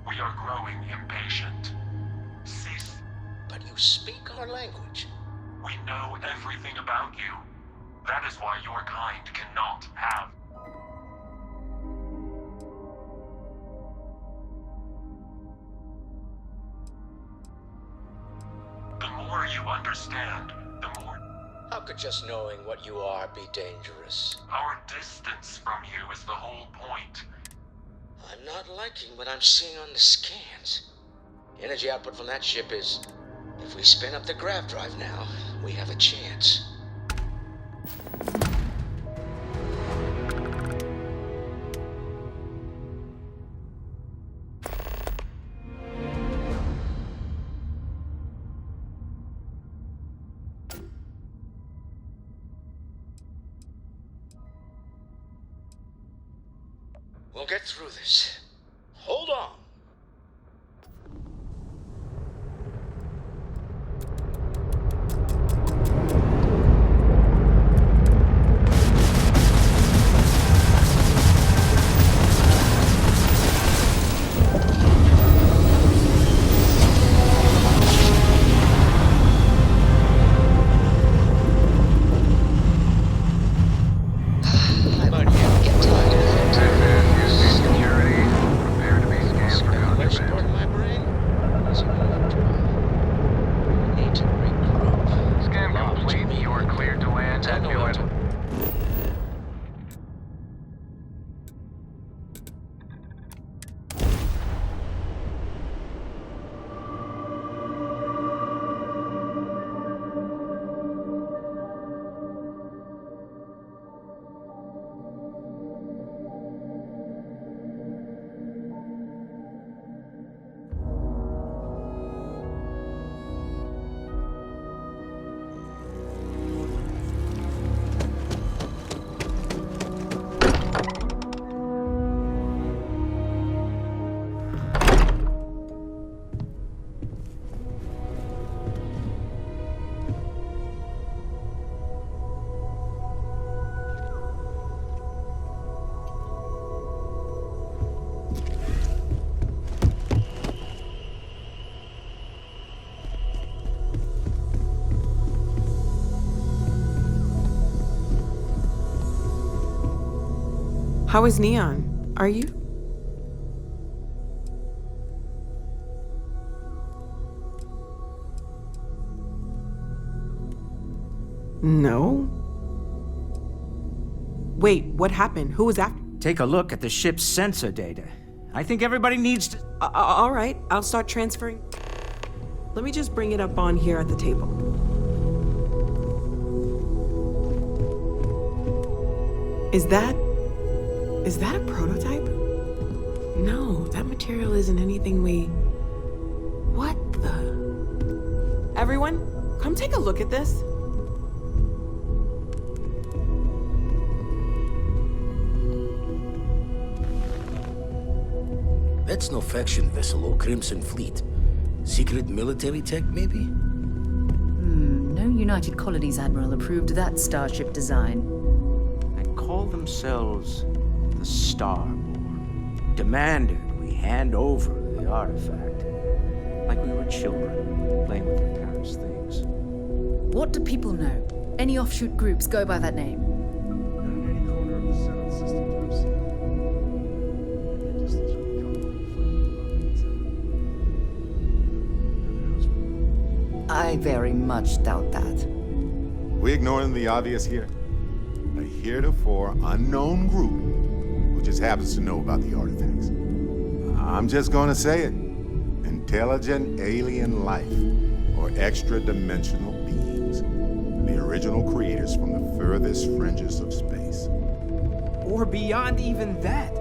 We are growing impatient. Cease. But you speak our language. We know everything about you. That is why your kind cannot have. The more you understand, the more... How could just knowing what you are be dangerous? Our distance from you is the whole point. I'm not liking what I'm seeing on the scans. The energy output from that ship is... If we spin up the grav drive now, we have a chance. We'll get through this. Hold on. How is Neon? Are you? No. Wait, what happened? Who was after? Take a look at the ship's sensor data. I think everybody needs to... All right, I'll start transferring. Let me just bring it up on here at the table. Is that a prototype? No, that material isn't anything we... What the... Everyone, come take a look at this. That's no faction vessel or Crimson Fleet. Secret military tech, maybe? No United Colonies Admiral approved that starship design. They call themselves the Starborn. Demanded we hand over the artifact. Like we were children, playing with their parents' things. What do people know? Any offshoot groups go by that name? Not in any corner of the settled system I've seen. And the distance we come from I very much doubt that. We ignoring the obvious here? A heretofore unknown group who just happens to know about the artifacts. I'm just gonna say it. Intelligent alien life, or extra-dimensional beings. The original creators from the furthest fringes of space. Or beyond even that.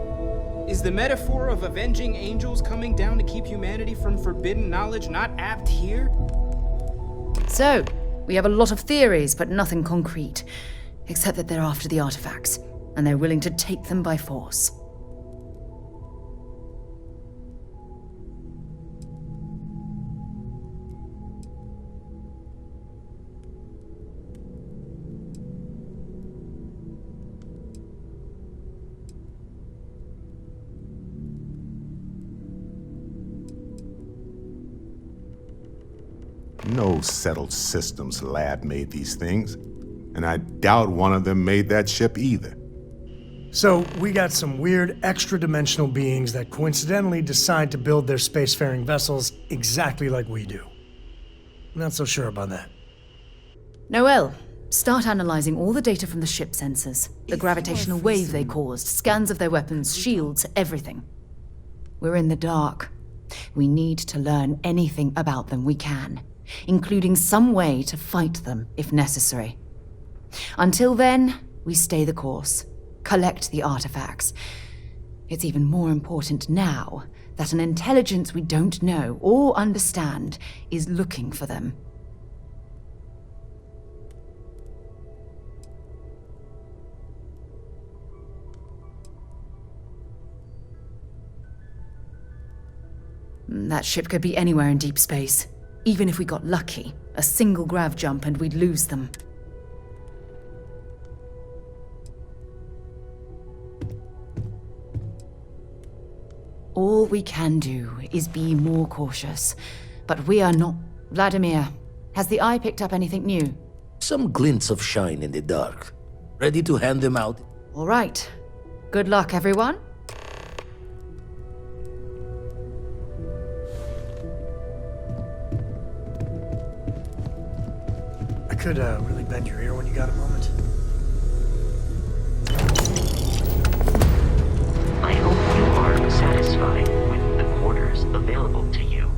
Is the metaphor of avenging angels coming down to keep humanity from forbidden knowledge not apt here? So, we have a lot of theories, but nothing concrete. Except that they're after the artifacts, and they're willing to take them by force. No settled systems lab made these things, and I doubt one of them made that ship either. So, we got some weird extra-dimensional beings that coincidentally decide to build their spacefaring vessels exactly like we do. Not so sure about that. Noel, start analyzing all the data from the ship sensors. The gravitational wave they caused, scans of their weapons, shields, everything. We're in the dark. We need to learn anything about them we can, including some way to fight them if necessary. Until then, we stay the course, collect the artifacts. It's even more important now that an intelligence we don't know or understand is looking for them. That ship could be anywhere in deep space. Even if we got lucky, a single grav jump and we'd lose them. All we can do is be more cautious. But we are not... Vladimir, has the Eye picked up anything new? Some glints of shine in the dark. Ready to hand them out? All right. Good luck, everyone. I could really bend your ear when you got a moment. I hope you are satisfied with the quarters available to you.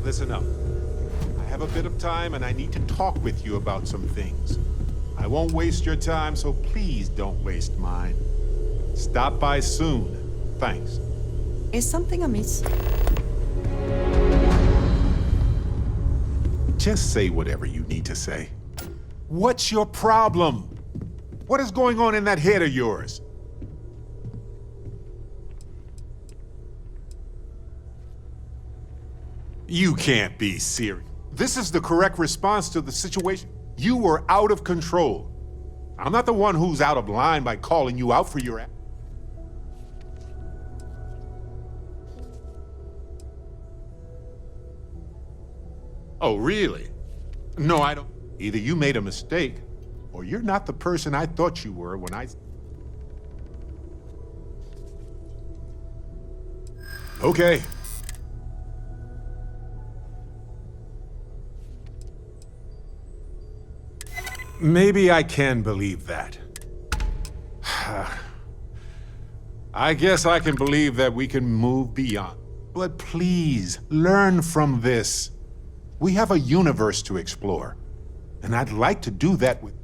Listen up. I have a bit of time and I need to talk with you about some things. I won't waste your time, so please don't waste mine. Stop by soon. Thanks. Is something amiss? Just say whatever you need to say. What's your problem? What is going on in that head of yours? You can't be serious. This is the correct response to the situation. You were out of control. I'm not the one who's out of line by calling you out for your act. Oh, really? No, I don't. Either you made a mistake, or you're not the person I thought you were when I... Okay. Maybe I can believe that. I guess I can believe that we can move beyond. But please, learn from this. We have a universe to explore, and I'd like to do that with...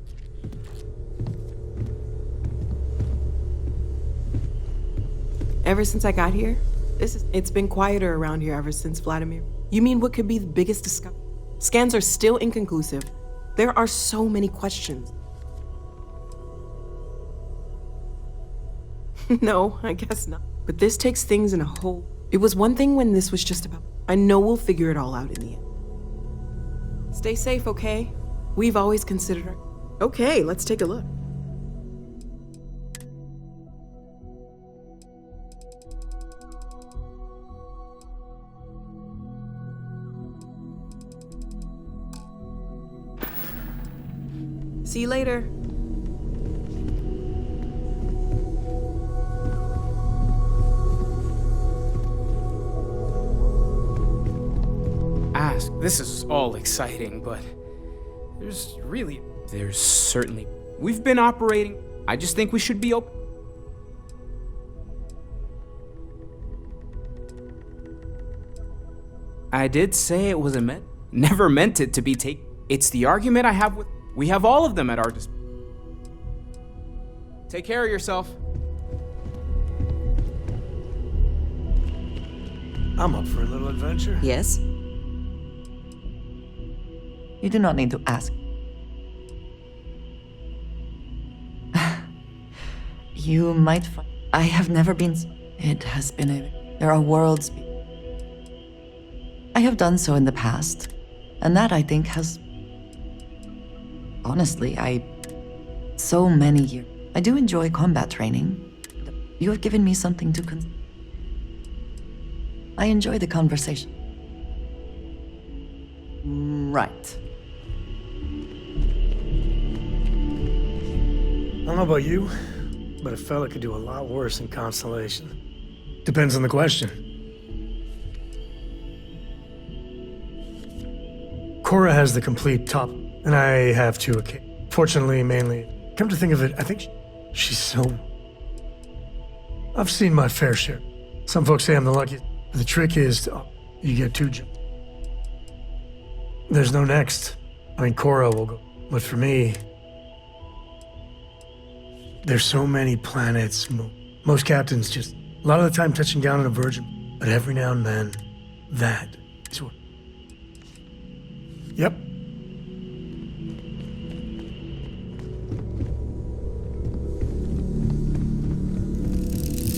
Ever since I got here, it's been quieter around here ever since Vladimir. You mean what could be the biggest discovery? Scans are still inconclusive. There are so many questions. No, I guess not. But this takes things in a whole... It was one thing when this was just about... I know we'll figure it all out in the end. Stay safe, okay? We've always considered our... Okay, let's take a look. See you later. Ask. This is all exciting, but there's certainly. We've been operating. I just think we should be open. I did say it was never meant it to be taken. It's the argument I have with. We have all of them at our disposal. Take care of yourself. I'm up for a little adventure. Yes? You do not need to ask. You might find... I have never been... It has been a... There are worlds... I have done so in the past, and that, I think, has... Honestly, so many years. I do enjoy combat training. You have given me something to I enjoy the conversation. Right. I don't know about you, but a fella could do a lot worse in Constellation. Depends on the question. Cora has the complete top, and I have two. Fortunately, mainly. Come to think of it, I think she's so... I've seen my fair share. Some folks say I'm the luckiest. The trick is, you get two jobs. There's no next. I mean, Cora will go. But for me, there's so many planets. Most captains just, a lot of the time touching down on a virgin. But every now and then, that is what... Yep.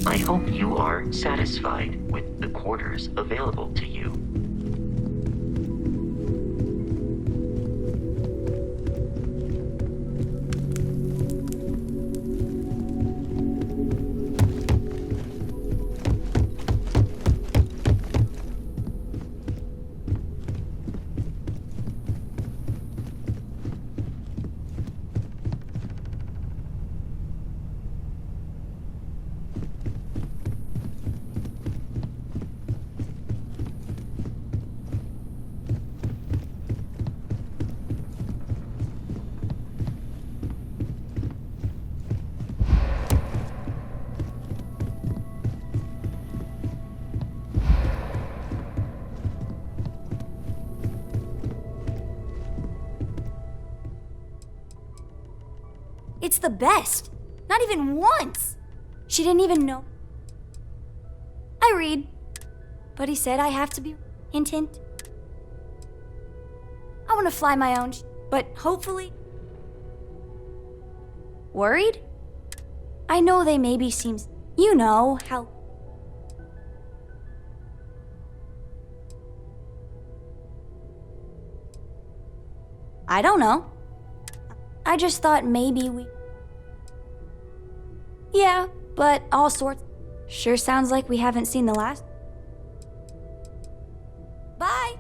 I hope you are satisfied with the quarters available to you. It's the best. Not even once. She didn't even know. I read. But he said I have to be... Hint, hint. I want to fly my own but hopefully... Worried? I know they maybe seems... You know how... I don't know. I just thought maybe we... Yeah, but all sorts... Sure sounds like we haven't seen the last... Bye!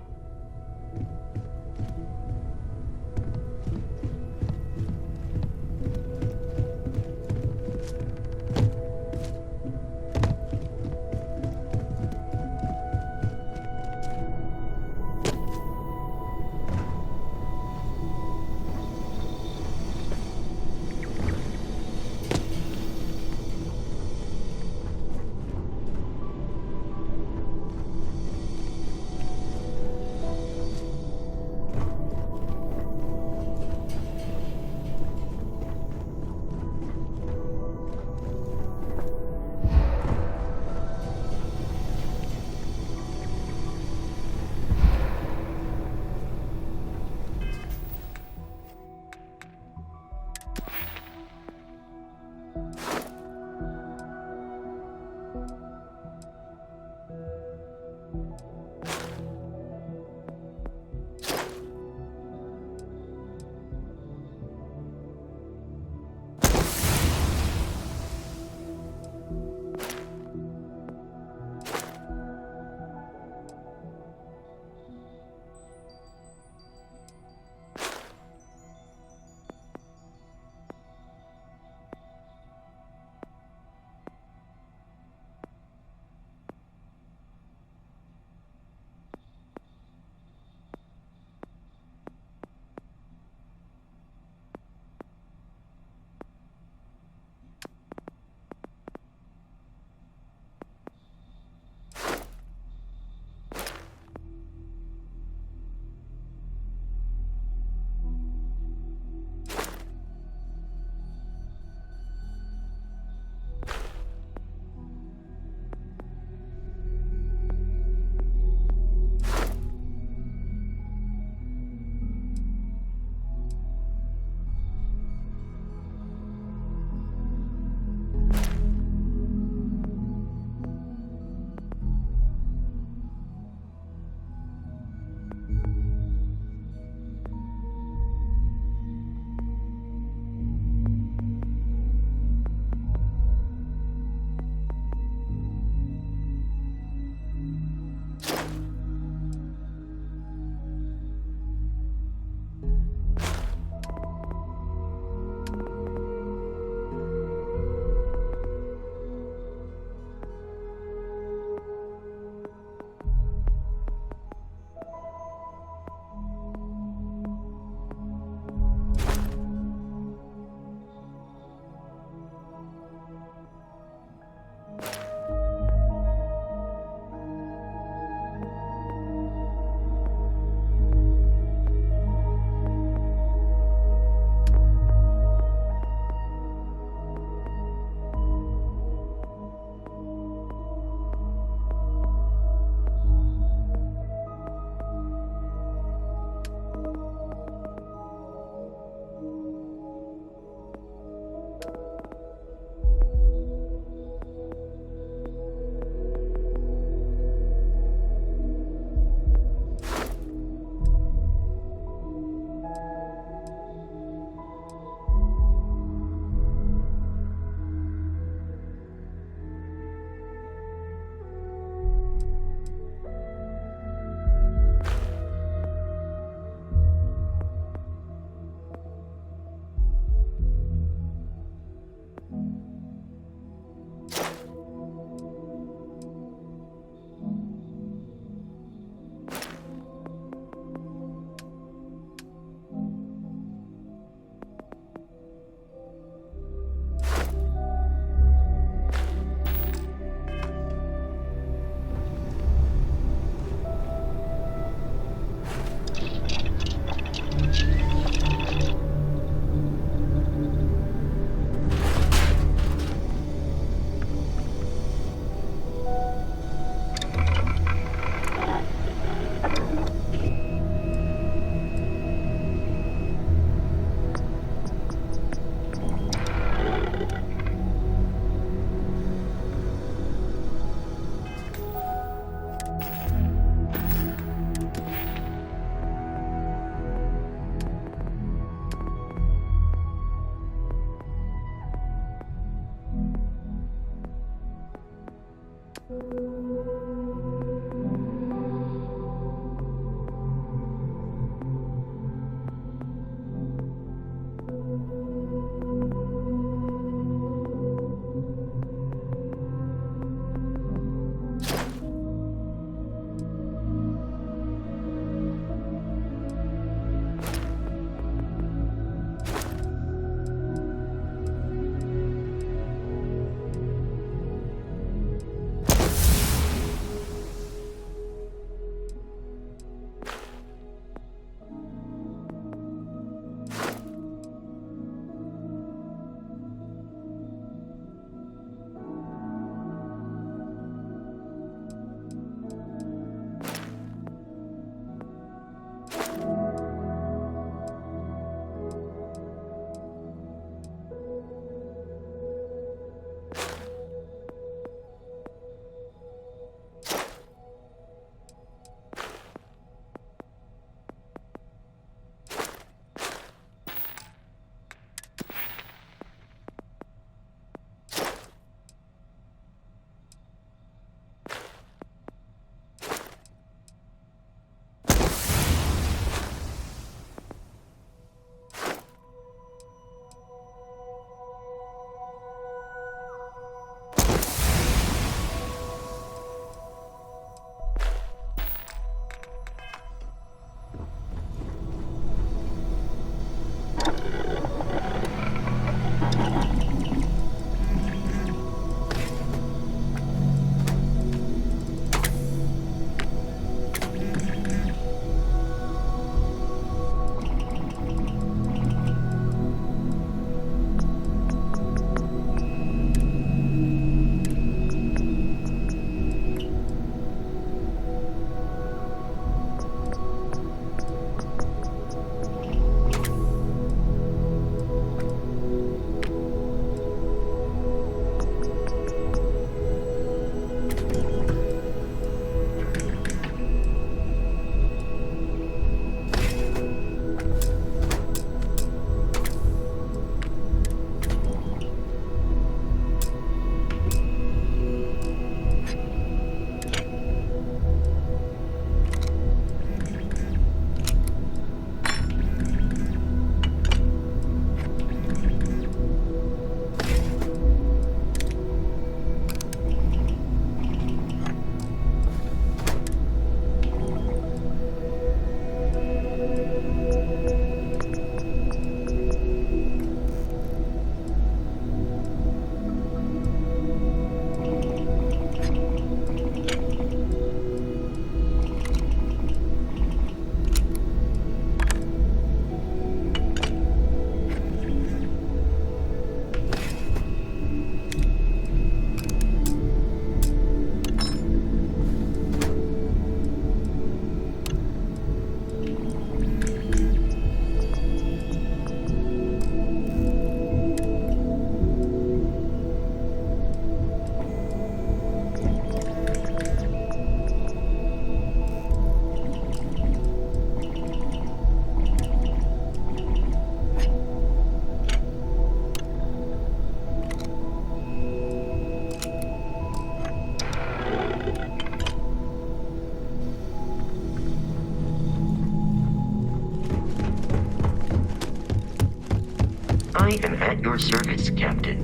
I am at your service, Captain.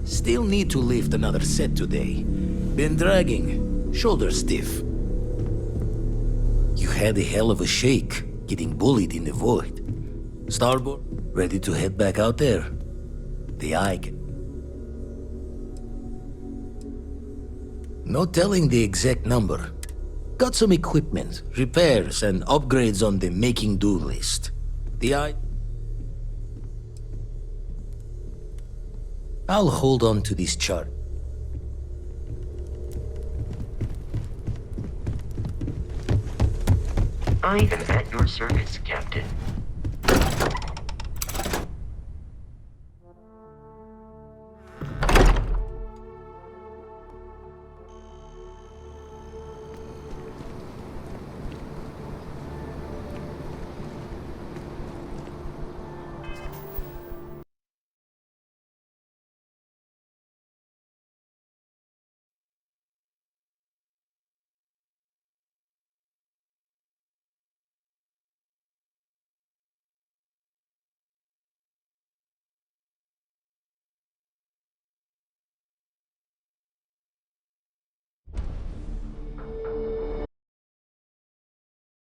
Still need to lift another set today. Been dragging, shoulder stiff. You had a hell of a shake, getting bullied in the void. Starboard, ready to head back out there. The eye can... No telling the exact number. Got some equipment, repairs, and upgrades on the making-do list. The eye... I'll hold on to this chart. I am at your service, Captain.